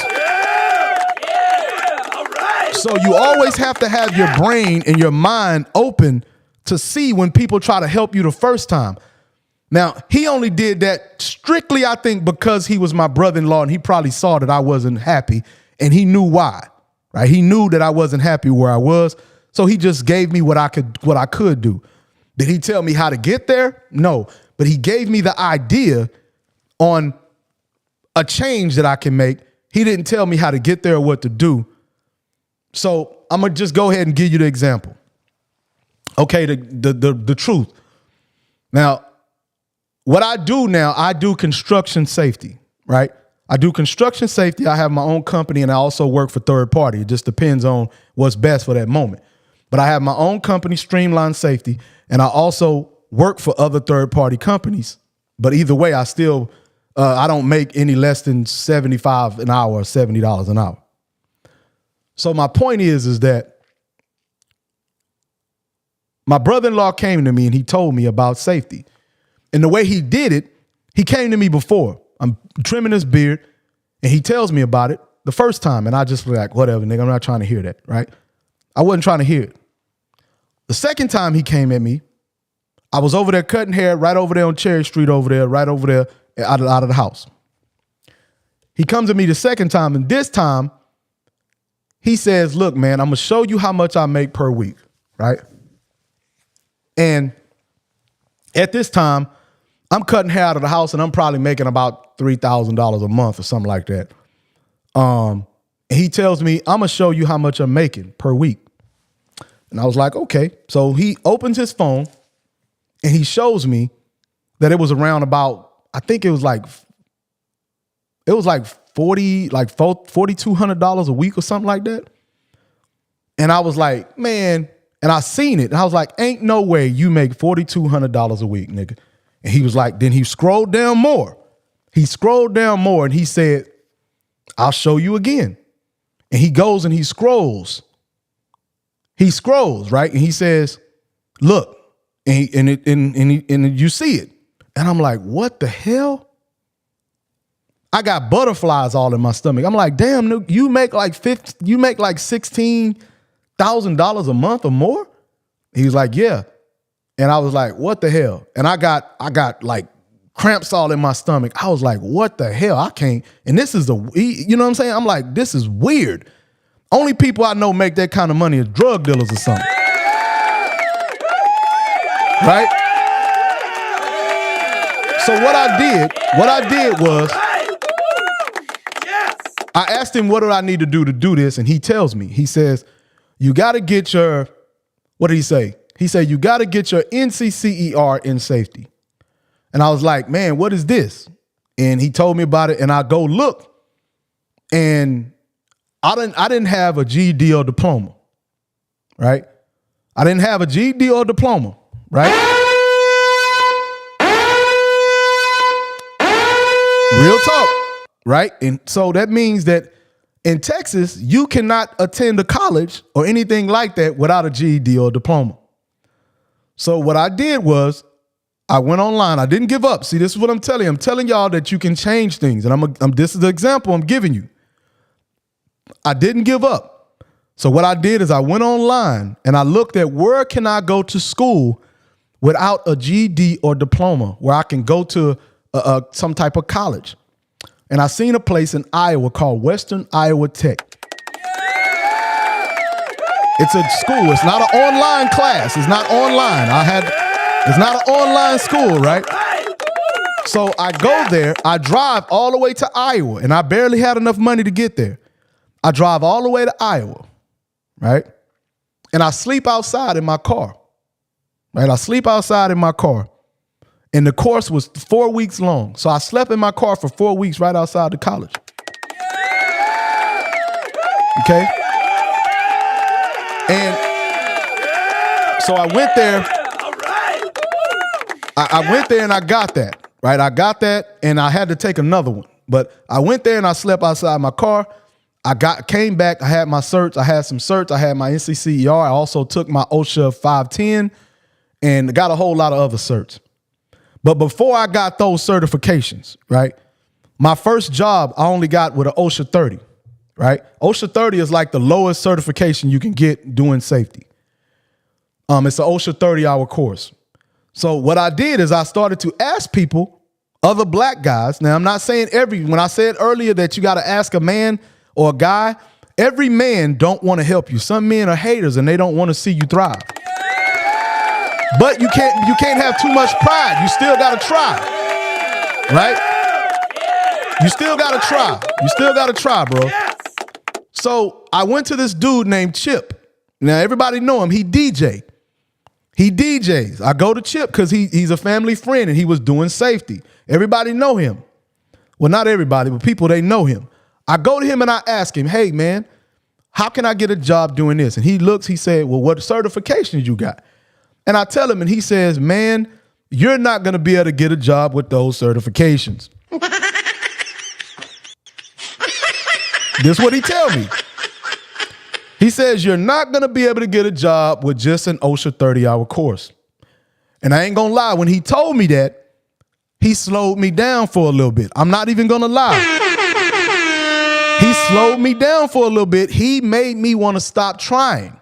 Speaker 2: So you always have to have your brain and your mind open to see when people try to help you the first time. Now, he only did that strictly, I think, because he was my brother-in-law and he probably saw that I wasn't happy and he knew why, right? He knew that I wasn't happy where I was. So he just gave me what I could do. Did he tell me how to get there? No, but he gave me the idea on a change that I can make. He didn't tell me how to get there or what to do. So I'm gonna just go ahead and give you the example. Okay, the truth. Now, what I do now, I do construction safety, right? I do construction safety. I have my own company and I also work for third party. It just depends on what's best for that moment. But I have my own company, Streamline Safety, and I also work for other third party companies. But either way, I still, I don't make any less than $75 an hour or $70 an hour. So my point is that my brother-in-law came to me and he told me about safety. And the way he did it, he came to me before. I'm trimming his beard and he tells me about it the first time. And I just was like, whatever, nigga, I'm not trying to hear that, right? I wasn't trying to hear it. The second time he came at me, I was over there cutting hair right over there on Cherry Street right over there out of the house. He comes at me the second time, and this time he says, look, man, I'm going to show you how much I make per week, right? And at this time, I'm cutting hair out of the house, and I'm probably making about $3,000 a month or something like that. And he tells me, I'm going to show you how much I'm making per week. And I was like, okay. So he opens his phone and he shows me that it was around about, I think it was like $4,200 a week or something like that. And I was like, man, and I seen it. And I was like, ain't no way you make $4,200 a week, nigga. And he was like, then he scrolled down more. He scrolled down more and he said, I'll show you again. And he goes and he scrolls. He scrolls, right? And he says, look, and you see it. And I'm like, what the hell? I got butterflies all in my stomach. I'm like, damn, you make like $16,000 a month or more? He was like, yeah. And I was like, what the hell? And I got like cramps all in my stomach. I was like, what the hell? I can't. And this is you know what I'm saying? I'm like, this is weird. Only people I know make that kind of money is drug dealers or something. Right? So what I did was I asked him, what do I need to do this? And he tells me, he says, you got to get your, what did he say? He said, you got to get your NCCER in safety. And I was like, man, what is this? And he told me about it and I go look and I didn't have a GED or diploma, right? I didn't have a GED or diploma, right? Real talk, right? And so that means that in Texas, you cannot attend a college or anything like that without a GED or diploma. So what I did was I went online. I didn't give up. See, this is what I'm telling you. I'm telling y'all that you can change things. And this is the example I'm giving you. I didn't give up. So what I did is I went online and I looked at where can I go to school without a GED or diploma, where I can go to some type of college. And I seen a place in Iowa called Western Iowa Tech. It's a school. It's not an online class. It's not online. It's not an online school, right? So I go there. I drive all the way to Iowa, and I barely had enough money to get there. I drive all the way to Iowa, right? And I sleep outside in my car, right? I sleep outside in my car. And the course was 4 weeks long. So I slept in my car for 4 weeks right outside the college. Okay? And so I went there. I went there and I got that, right? I got that and I had to take another one. But I went there and I slept outside my car. Came back, I had my certs, I had some certs, I had my NCCER, I also took my OSHA 510 and got a whole lot of other certs. But before I got those certifications, right, my first job I only got with an OSHA 30, right? OSHA 30 is like the lowest certification you can get doing safety. It's an OSHA 30-hour course. So what I did is I started to ask people, other black guys. Now, I'm not saying when I said earlier that you got to ask a man or a guy, every man don't want to help you. Some men are haters and they don't want to see you thrive. But you can't have too much pride. You still got to try, right? You still got to try. You still got to try, bro. So I went to this dude named Chip. Now, everybody know him. He DJ. He DJs. I go to Chip because he's a family friend and he was doing safety. Everybody know him. Well, not everybody, but people, they know him. I go to him and I ask him, hey, man, how can I get a job doing this? And he said, well, what certifications you got? And I tell him and he says, man, you're not going to be able to get a job with those certifications. This is what he tell me. He says, you're not going to be able to get a job with just an OSHA 30-hour course. And I ain't going to lie, when he told me that, he slowed me down for a little bit. I'm not even going to lie. He slowed me down for a little bit. He made me want to stop trying.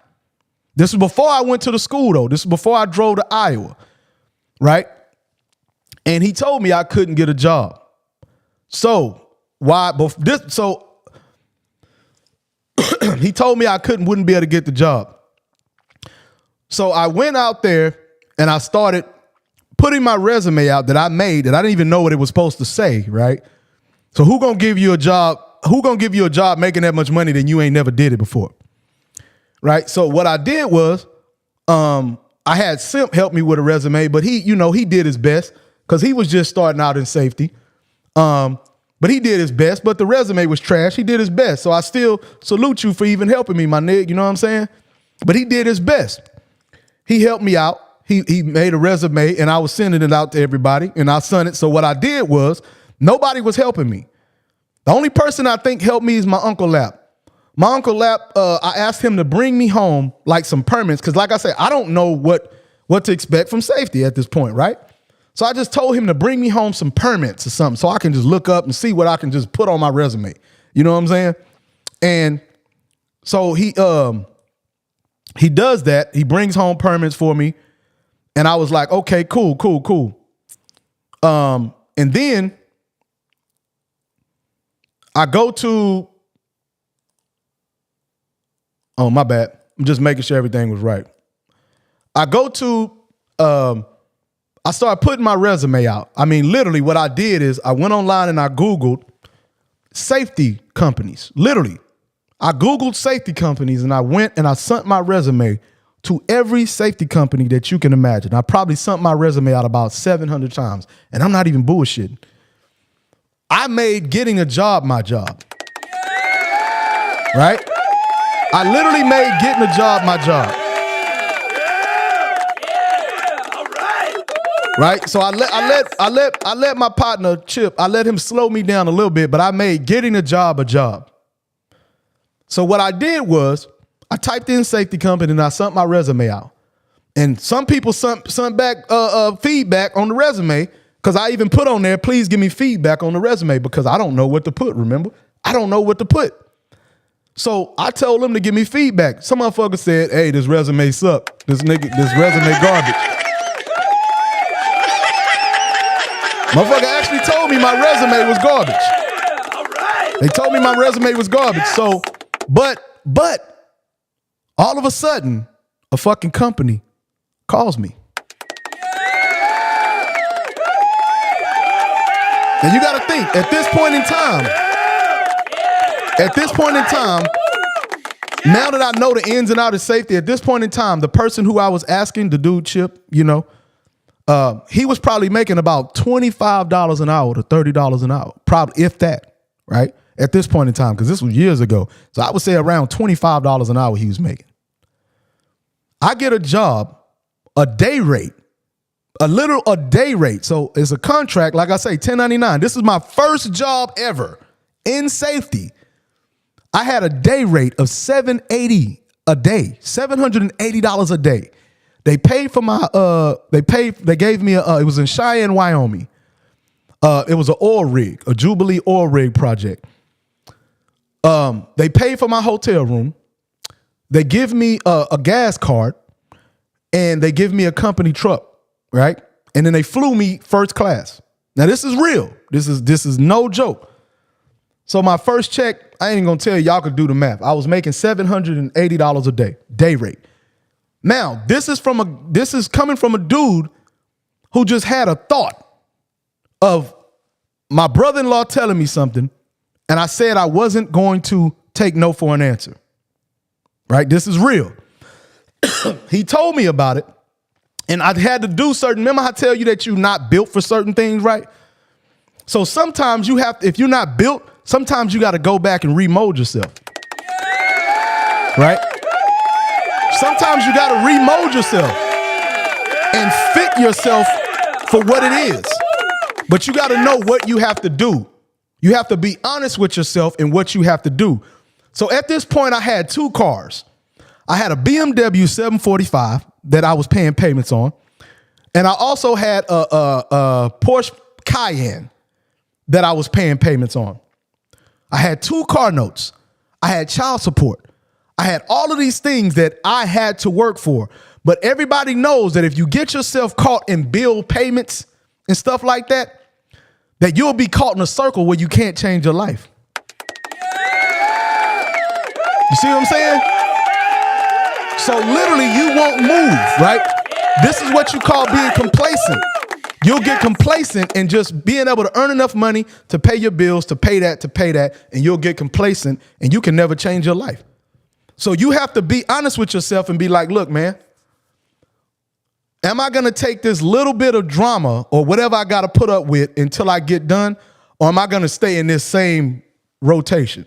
Speaker 2: This was before I went to the school, though. This was before I drove to Iowa, right? And he told me I couldn't get a job. So he told me I wouldn't be able to get the job. So I went out there and I started putting my resume out that I made that I didn't even know what it was supposed to say, right? So who gonna give you a job? Who gonna give you a job making that much money than you ain't never did it before? Right? So what I did was I had Simp help me with a resume, but he did his best because he was just starting out in safety. But he did his best, but the resume was trash. He did his best. So I still salute you for even helping me, my nigga. You know what I'm saying? But he did his best. He helped me out. He made a resume and I was sending it out to everybody and I sent it. So what I did was nobody was helping me. The only person I think helped me is my Uncle Lap. My Uncle Lap, I asked him to bring me home like some permits because like I said, I don't know what to expect from safety at this point, right? So I just told him to bring me home some permits or something so I can just look up and see what I can just put on my resume. You know what I'm saying? And so he does that. He brings home permits for me. And I was like, okay, cool. And then I go to, oh, my bad. I'm just making sure everything was right. I go to, I started putting my resume out. I mean, literally what I did is I went online and I Googled safety companies. Literally, I Googled safety companies and I went and I sent my resume to every safety company that you can imagine. I probably sent my resume out about 700 times and I'm not even bullshitting. I made getting a job my job. Right? I literally made getting a job my job. Right? So I let my partner Chip, I let him slow me down a little bit, but I made getting a job a job. So what I did was I typed in safety company and I sent my resume out. And some people sent back feedback on the resume because I even put on there, please give me feedback on the resume because I don't know what to put, remember? I don't know what to put. So I told them to give me feedback. Some motherfucker said, hey, this resume suck. This resume garbage. Motherfucker actually told me my resume was garbage.
Speaker 3: Yeah, all right.
Speaker 2: They told me my resume was garbage. Yes. So, but all of a sudden, a fucking company calls me.
Speaker 3: Yeah.
Speaker 2: And you got to think, at this point in time, now that I know the ins and outs of safety, at this point in time, the person who I was asking, the dude Chip, he was probably making about $25 an hour to $30 an hour, probably if that, right? At this point in time, because this was years ago. So I would say around $25 an hour he was making. I get a job, a day rate a day rate. So it's a contract, like I say, 1099. This is my first job ever in safety. I had a day rate of $780 a day, $780 a day. They paid for my they gave me it was in Cheyenne, Wyoming. It was an oil rig, a Jubilee oil rig project. They paid for my hotel room. They give me a gas card, and they give me a company truck, right? And then they flew me first class. Now this is real. This is no joke. So my first check, I ain't gonna tell you, y'all could do the math. I was making $780 a day rate. Now, this is coming from a dude who just had a thought of my brother-in-law telling me something, and I said I wasn't going to take no for an answer. Right? This is real. He told me about it, and I had to do certain, remember I tell you that you're not built for certain things, right? So sometimes you have to, if you're not built, sometimes you got to go back and remold yourself. Right? Sometimes you got to remold yourself and fit yourself for what it is. But you got to know what you have to do. You have to be honest with yourself and what you have to do. So at this point, I had two cars. I had a BMW 745 that I was paying payments on. And I also had a Porsche Cayenne that I was paying payments on. I had two car notes. I had child support. I had all of these things that I had to work for. But everybody knows that if you get yourself caught in bill payments and stuff like that, that you'll be caught in a circle where you can't change your life. You see what I'm saying? So literally you won't move, right? This is what you call being complacent. You'll get complacent and just being able to earn enough money to pay your bills, to pay that, and you'll get complacent and you can never change your life. So you have to be honest with yourself and be like, look, man, am I going to take this little bit of drama or whatever I got to put up with until I get done? Or am I going to stay in this same rotation?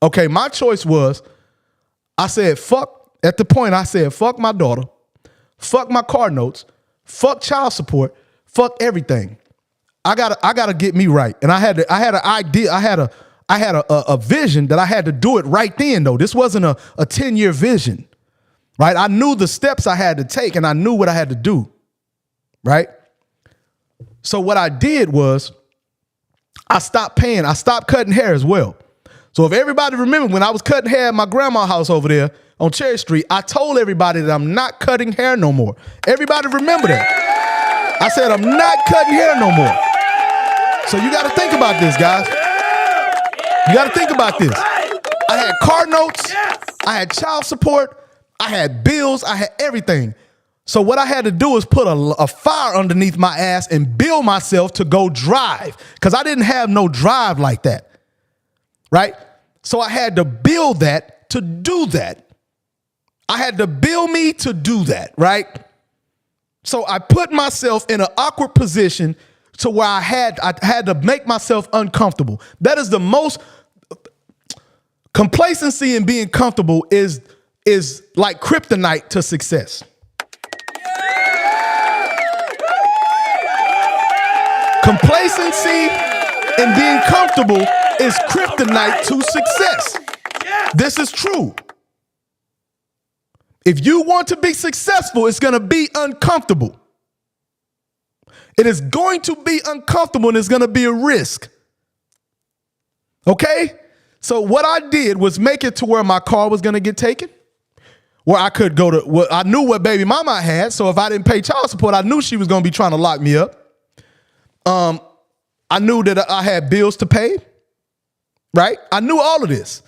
Speaker 2: Okay, my choice was, I said, fuck my daughter, fuck my car notes, fuck child support, fuck everything. I gotta get me right. And I had an idea. I had a vision that I had to do it right then, though. This wasn't a 10-year vision, right? I knew the steps I had to take and I knew what I had to do, right? So what I did was I stopped cutting hair as well. So if everybody remember when I was cutting hair at my grandma's house over there on Cherry Street, I told everybody that I'm not cutting hair no more. Everybody remember that. I said I'm not cutting hair no more. So you got to think about this, guys. You got to think about this. I had car notes. I had child support. I had bills. I had everything. So what I had to do is put a fire underneath my ass and build myself to go drive because I didn't have no drive like that, right? So I had to build that to do that. I had to build me to do that, right? So I put myself in an awkward position to where I had to make myself uncomfortable. That is the most complacency and being comfortable is like kryptonite to success. Complacency and being comfortable is kryptonite to success. This is true. If you want to be successful, it's going to be uncomfortable. It is going to be uncomfortable and it's going to be a risk. Okay? So what I did was make it to where my car was going to get taken, where I could go to, well, I knew what baby mama I had. So if I didn't pay child support, I knew she was going to be trying to lock me up. I knew that I had bills to pay, right? I knew all of this.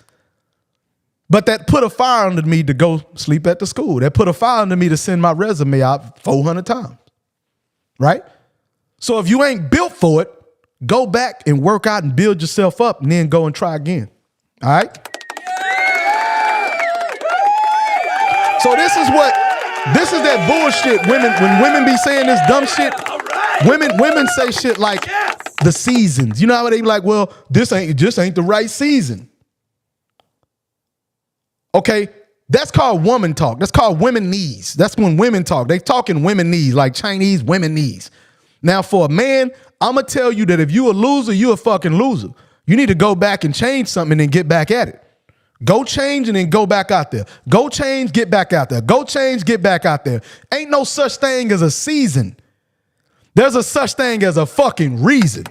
Speaker 2: But that put a fire under me to go sleep at the school. That put a fire under me to send my resume out 400 times, right? So if you ain't built for it, go back and work out and build yourself up and then go and try again, all right? So this is that bullshit when women be saying this dumb shit. Women say shit like the seasons. You know how they be like, well, this ain't the right season. Okay, That's called woman talk. That's called women needs. That's when women talk. They talking women needs, like Chinese women needs. Now, for a man, I'm going to tell you that if you a loser, you a fucking loser. You need to go back and change something and then get back at it. Go change and then go back out there. Go change, get back out there. Go change, get back out there. Ain't no such thing as a season. There's a such thing as a fucking reason.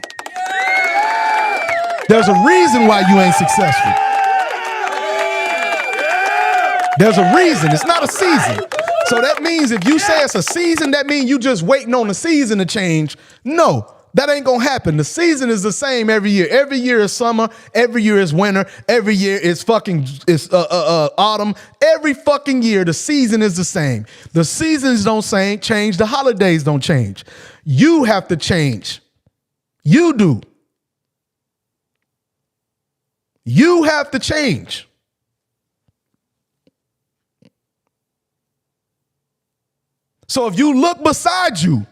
Speaker 2: There's a reason why you ain't successful. There's a reason. It's not a season. So that means if you say it's a season, that means you just waiting on the season to change. No, that ain't gonna happen. The season is the same every year. Every year is summer. Every year is winter. Every year is autumn. Every fucking year, the season is the same. The seasons don't change. The holidays don't change. You have to change. You do. You have to change. So if you look beside you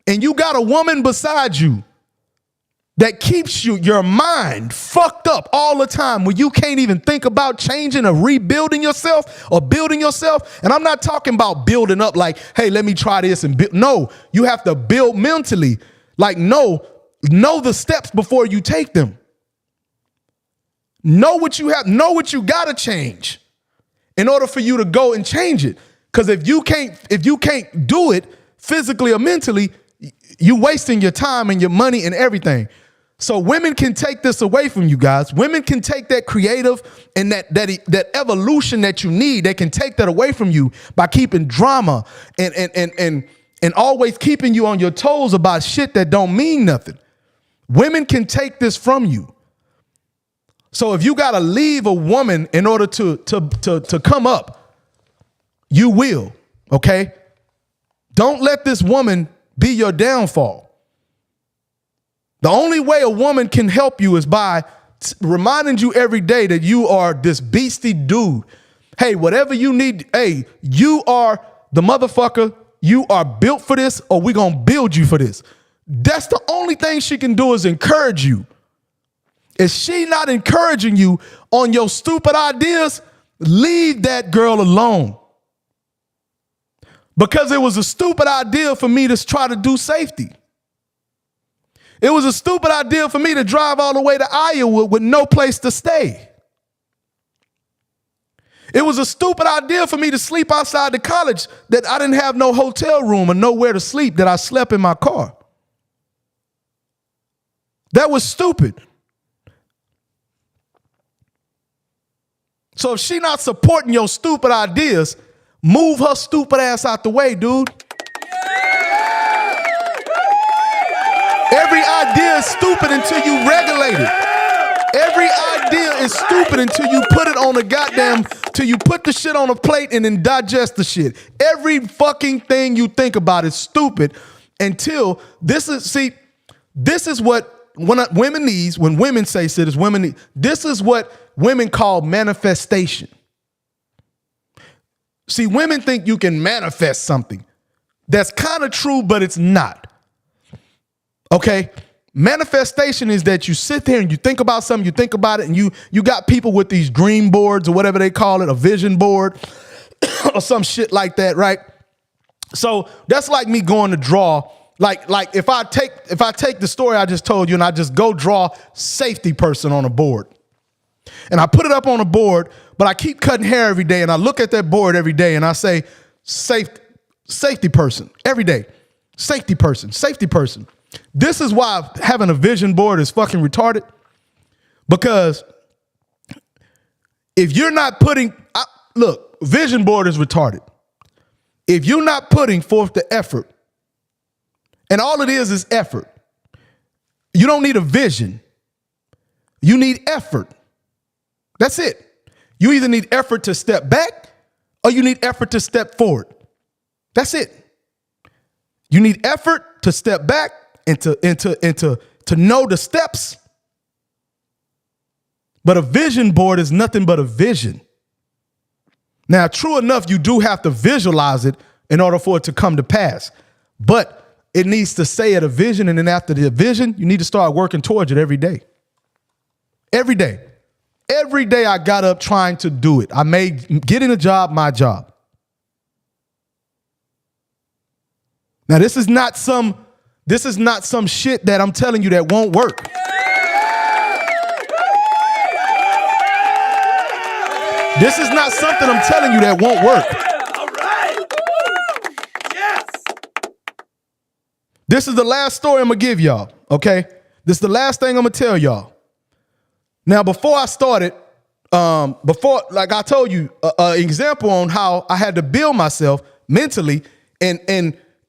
Speaker 2: and you got a woman beside you that keeps your mind fucked up all the time where you can't even think about changing or rebuilding yourself or building yourself. And I'm not talking about building up like, hey, let me try this and build. No, you have to build mentally. Like, know the steps before you take them. Know what you got to change in order for you to go and change it. Because if you can't do it physically or mentally, you wasting your time and your money and everything. So women can take this away from you guys. Women can take that creative and that evolution that you need. They can take that away from you by keeping drama and always keeping you on your toes about shit that don't mean nothing. Women can take this from you. So if you got to leave a woman in order to come up, you will, okay? Don't let this woman be your downfall. The only way a woman can help you is by reminding you every day that you are this beastie dude. Hey, whatever you need, hey, you are the motherfucker. You are built for this, or we're going to build you for this. That's the only thing she can do is encourage you. If she not encouraging you on your stupid ideas, leave that girl alone. Because it was a stupid idea for me to try to do safety. It was a stupid idea for me to drive all the way to Iowa with no place to stay. It was a stupid idea for me to sleep outside the college that I didn't have no hotel room or nowhere to sleep, that I slept in my car. That was stupid. So if she not supporting your stupid ideas, move her stupid ass out the way, dude. Every idea is stupid until you regulate it. Every idea is stupid until you put it on till you put the shit on a plate and then digest the shit. Every fucking thing you think about is stupid until this is what women needs. When women say shit is women need. This is what women call manifestation. See, women think you can manifest something. That's kind of true, but it's not. Okay? Manifestation is that you sit there and you think about something, you think about it, and you got people with these dream boards or whatever they call it, a vision board or some shit like that, right? So that's like me going to draw. Like if I take the story I just told you and I just go draw safety person on a board. And I put it up on a board, but I keep cutting hair every day, and I look at that board every day, and I say, safety person, every day. Safety person, safety person. This is why having a vision board is fucking retarded. Because if you're not look, vision board is retarded. If you're not putting forth the effort, and all it is effort. You don't need a vision. You need effort. That's it. You either need effort to step back or you need effort to step forward. That's it. You need effort to step back and to know the steps. But a vision board is nothing but a vision. Now, true enough, you do have to visualize it in order for it to come to pass. But it needs to stay at a vision, and then after the vision, you need to start working towards it every day. Every day. Every day I got up trying to do it. I made getting a job my job. Now, this is not some shit that I'm telling you that won't work. This is not something I'm telling you that won't work.
Speaker 3: All right. Yes.
Speaker 2: This is the last story I'm going to give y'all, okay? This is the last thing I'm going to tell y'all. Now, before I started, like I told you, an example on how I had to build myself mentally and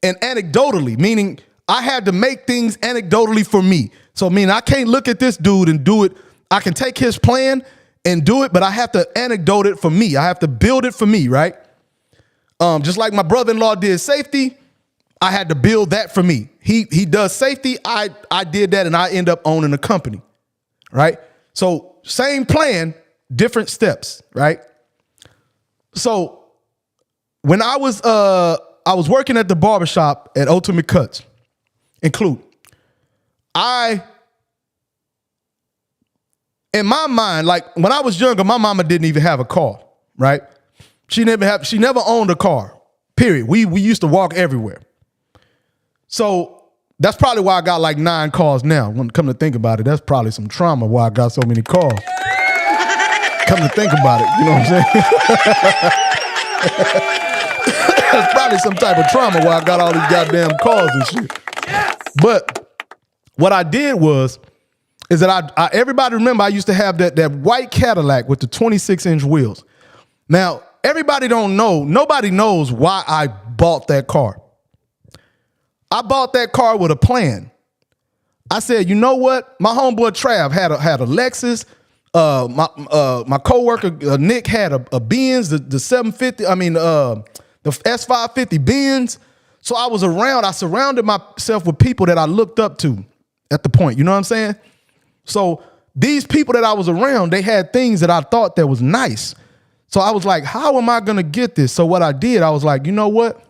Speaker 2: anecdotally, meaning I had to make things anecdotally for me. So, meaning I can't look at this dude and do it. I can take his plan and do it, but I have to anecdote it for me. I have to build it for me, right? Just like my brother-in-law did safety, I had to build that for me. He does safety. I did that, and I end up owning a company, right? So same plan, different steps, right? So when I was working at the barbershop at Ultimate Cuts, in my mind, like when I was younger, my mama didn't even have a car, right? She never owned a car, period. We used to walk everywhere. So that's probably why I got like 9 cars now. When come to think about it, that's probably some trauma why I got so many cars. Come to think about it, you know what I'm saying? That's probably some type of trauma why I got all these goddamn cars and shit. But what I did is that I everybody remember I used to have that white Cadillac with the 26-inch wheels. Now, everybody don't know, nobody knows why I bought that car. I bought that car with a plan. I said, you know what? My homeboy Trav had a Lexus. My coworker Nick had a Benz, the 750. I mean, the S550 Benz. So I surrounded myself with people that I looked up to at the point. You know what I'm saying? So these people that I was around, they had things that I thought that was nice. So I was like, how am I going to get this? So what I did, I was like, you know what?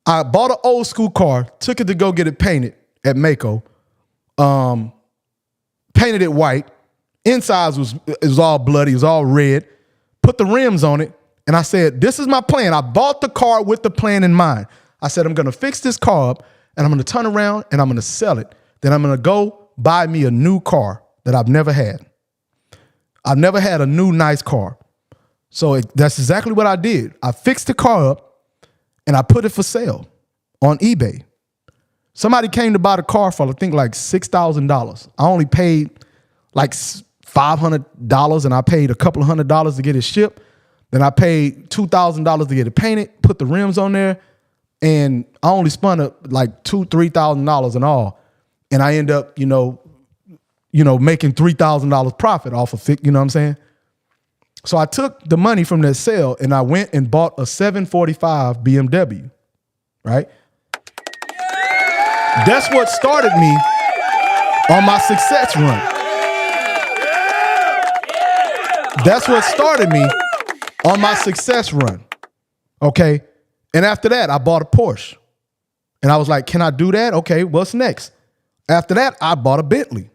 Speaker 2: I bought an old school car, took it to go get it painted at Mako, painted it white. Inside was all bloody, it was all red, put the rims on it. And I said, this is my plan. I bought the car with the plan in mind. I said, I'm going to fix this car up and I'm going to turn around and I'm going to sell it. Then I'm going to go buy me a new car that I've never had. I've never had a new nice car. So that's exactly what I did. I fixed the car up and I put it for sale on eBay. Somebody came to buy the car for, I think, like $6,000. I only paid like $500 and I paid a couple of $100 to get it shipped. Then I paid $2,000 to get it painted, put the rims on there, and I only spent like $2,000-$3,000 in all. And I end up, you know, making $3,000 profit off of it. You know what I'm saying? So I took the money from that sale and I went and bought a 745 BMW, right? That's what started me on my success run. That's what started me on my success run, okay? And after that, I bought a Porsche. And I was like, can I do that? Okay, what's next? After that, I bought a Bentley.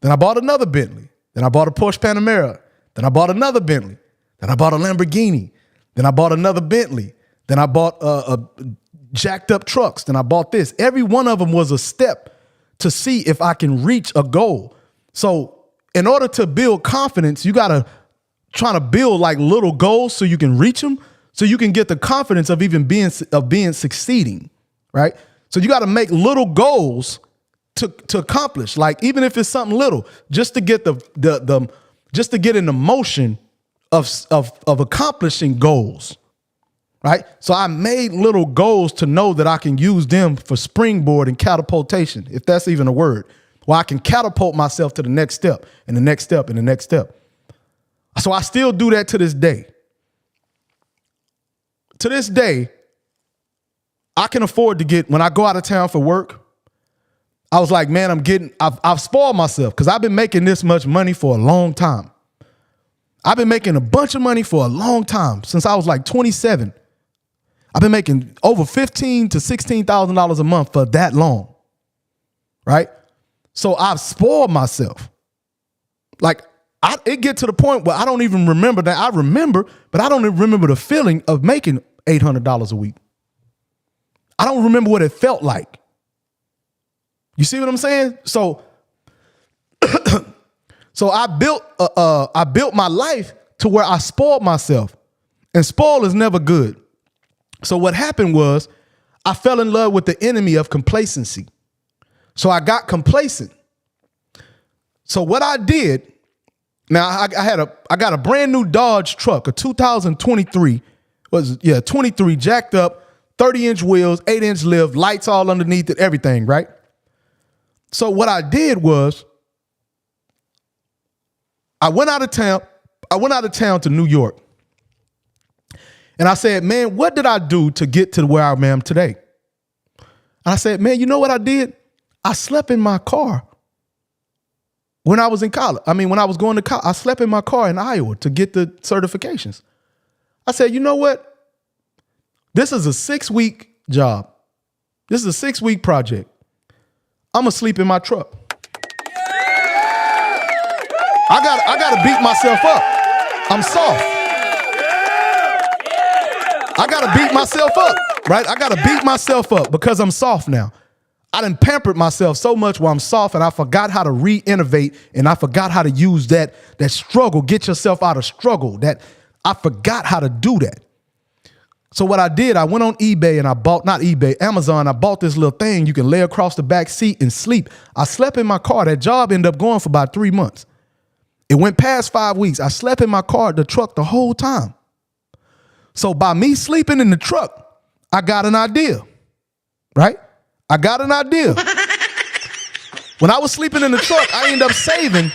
Speaker 2: Then I bought another Bentley. Then I bought a Porsche Panamera. Then I bought another Bentley. Then I bought a Lamborghini. Then I bought another Bentley. Then I bought a jacked up trucks. Then I bought this. Every one of them was a step to see if I can reach a goal. So in order to build confidence, you got to try to build like little goals so you can reach them, so you can get the confidence of even being succeeding, right? So you got to make little goals to accomplish, like even if it's something little, just to get just to get in the motion of accomplishing goals, right? So I made little goals to know that I can use them for springboard and catapultation, if that's even a word, where I can catapult myself to the next step and the next step and the next step. So I still do that to this day. To this day, I can afford to get, when I go out of town for work, I was like, man, I've spoiled myself because I've been making this much money for a long time. I've been making a bunch of money for a long time, since I was like 27. I've been making over $15,000 to $16,000 a month for that long, right? So I've spoiled myself. Like, it get to the point where I don't even remember that. I remember, but I don't even remember the feeling of making $800 a week. I don't remember what it felt like. You see what I'm saying? So, so I built my life to where I spoiled myself, and spoil is never good. So what happened was I fell in love with the enemy of complacency. So I got complacent. So what I did, now I got a brand new Dodge truck, a 2023, 23 jacked up, 30-inch wheels, 8-inch lift, lights all underneath it, everything, right? So what I did was I went out of town to New York. And I said, man, what did I do to get to where I am today? And I said, man, you know what I did? I slept in my car when I was in college. I mean, when I was going to college, I slept in my car in Iowa to get the certifications. I said, you know what? This is a 6-week job. This is a 6-week project. I'm going to sleep in my truck. I got to beat myself up. I'm soft. I got to beat myself up, right? I got to beat myself up because I'm soft now. I done pampered myself so much while I'm soft, and I forgot how to re-innovate, and I forgot how to use that struggle, get yourself out of struggle. That I forgot how to do that. So what I did, I went on eBay and I bought, not eBay, Amazon, I bought this little thing you can lay across the back seat and sleep. I slept in my car. That job ended up going for about 3 months. It went past 5 weeks. I slept in my car, the truck, the whole time. So by me sleeping in the truck, I got an idea, right? I got an idea. When I was sleeping in the truck, I ended up saving.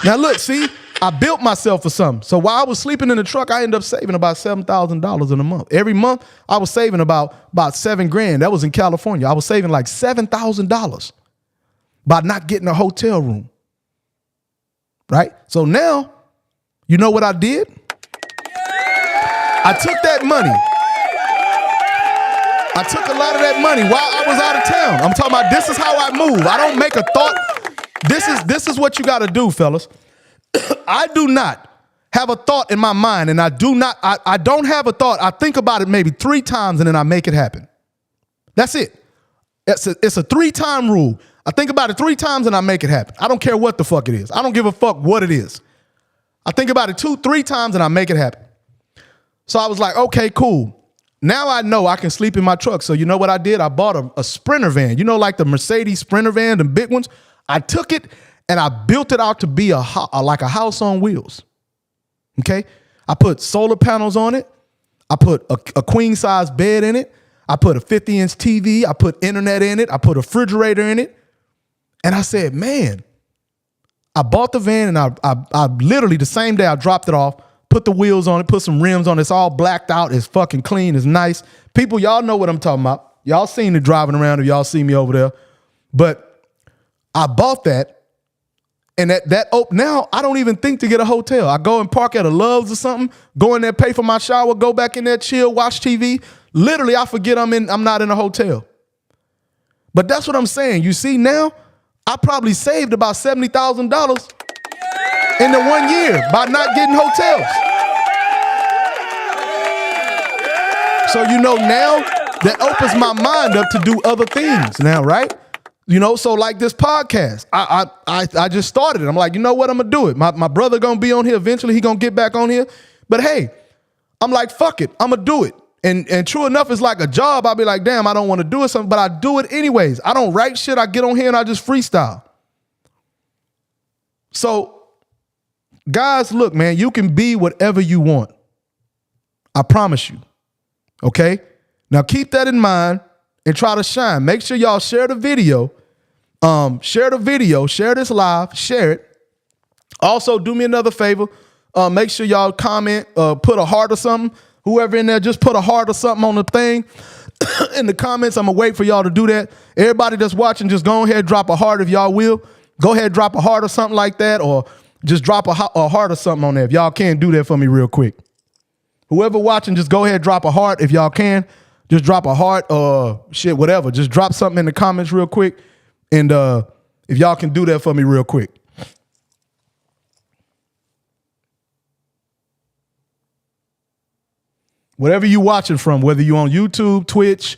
Speaker 2: Now look, see, I built myself for something. So while I was sleeping in the truck, I ended up saving about $7,000 in a month. Every month, I was saving about $7,000. That was in California. I was saving like $7,000 by not getting a hotel room, right? So now, you know what I did? I took that money. I took a lot of that money while I was out of town. I'm talking about this is how I move. I don't make a thought. This is what you got to do, fellas. I do not have a thought in my mind, and I don't have a thought. I think about it maybe 3 times, and then I make it happen. That's it. It's a 3-time rule. I think about it 3 times, and I make it happen. I don't care what the fuck it is. I don't give a fuck what it is. I think about it 2-3 times, and I make it happen. So I was like, okay, cool. Now I know I can sleep in my truck. So you know what I did? I bought a Sprinter van. You know, like the Mercedes Sprinter van, the big ones? I took it and I built it out to be like a house on wheels. Okay? I put solar panels on it. I put a queen size bed in it. I put a 50-inch TV. I put internet in it. I put a refrigerator in it. And I said, man, I bought the van and I literally the same day I dropped it off, put the wheels on it, put some rims on it. It's all blacked out. It's fucking clean. It's nice. People, y'all know what I'm talking about. Y'all seen it driving around if y'all see me over there. But I bought that. And now I don't even think to get a hotel. I go and park at a Love's or something, go in there, pay for my shower, go back in there, chill, watch TV. Literally, I forget I'm not in a hotel. But that's what I'm saying. You see now, I probably saved about $70,000 in the 1 year by not getting hotels. So, you know, now that opens my mind up to do other things now, right? You know, so like this podcast, I just started it. I'm like, you know what? I'm going to do it. My brother going to be on here. Eventually, he going to get back on here. But hey, I'm like, fuck it. I'm going to do it. And true enough, it's like a job. I'll be like, damn, I don't want to do it, something, but I do it anyways. I don't write shit. I get on here and I just freestyle. So, guys, look, man, you can be whatever you want. I promise you. Okay? Now, keep that in mind and try to shine. Make sure y'all share the video. Share this live, share it. Also, do me another favor. Make sure y'all comment, put a heart or something. Whoever in there, just put a heart or something on the thing in the comments. I'm going to wait for y'all to do that. Everybody that's watching, just go ahead, drop a heart if y'all will. Go ahead, drop a heart or something like that, or just drop a heart or something on there if y'all can do that for me real quick. Whoever watching, just go ahead, drop a heart if y'all can. Just drop a heart or shit, whatever. Just drop something in the comments real quick. And if y'all can do that for me real quick. Whatever you watching from, whether you on YouTube, Twitch,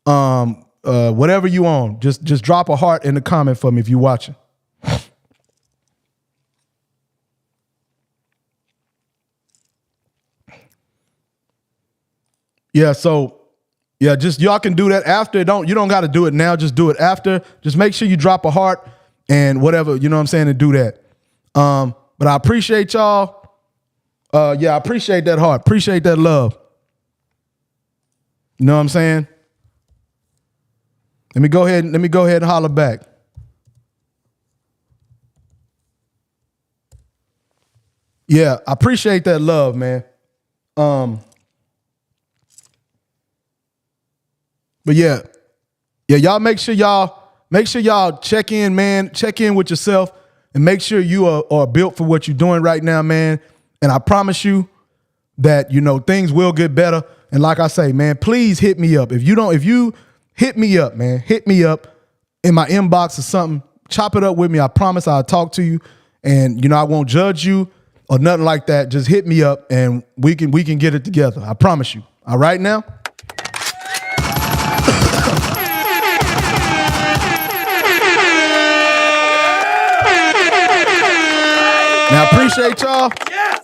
Speaker 2: whatever you on, just drop a heart in the comment for me if you watching. Yeah, so yeah, just y'all can do that after. You don't got to do it now. Just do it after. Just make sure you drop a heart and whatever, you know what I'm saying, and do that. But I appreciate y'all. Yeah, I appreciate that heart. Appreciate that love. You know what I'm saying? Let me go ahead and holler back. Yeah, I appreciate that love, man. But yeah, y'all make sure y'all check in, man. Check in with yourself and make sure you are built for what you're doing right now, man. And I promise you that, you know, things will get better. And like I say, man, please hit me up. If you hit me up, man, hit me up in my inbox or something. Chop it up with me. I promise I'll talk to you. And, you know, I won't judge you or nothing like that. Just hit me up and we can get it together. I promise you. All right now? Now, I appreciate y'all.
Speaker 3: Yes.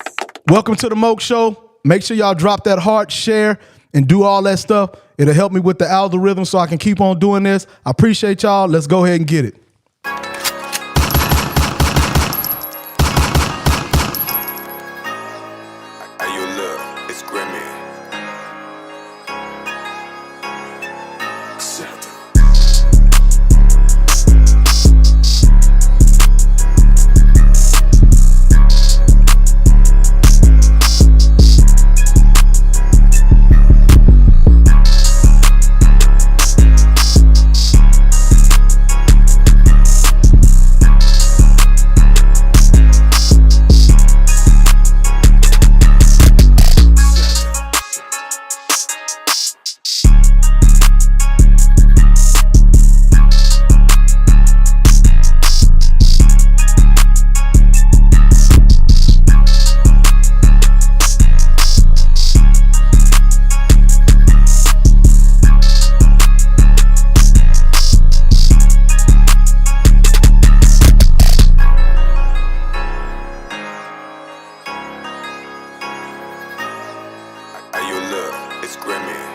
Speaker 2: Welcome to the Moke Show. Make sure y'all drop that heart, share, and do all that stuff. It'll help me with the algorithm so I can keep on doing this. I appreciate y'all. Let's go ahead and get it.
Speaker 1: It's Grimmy.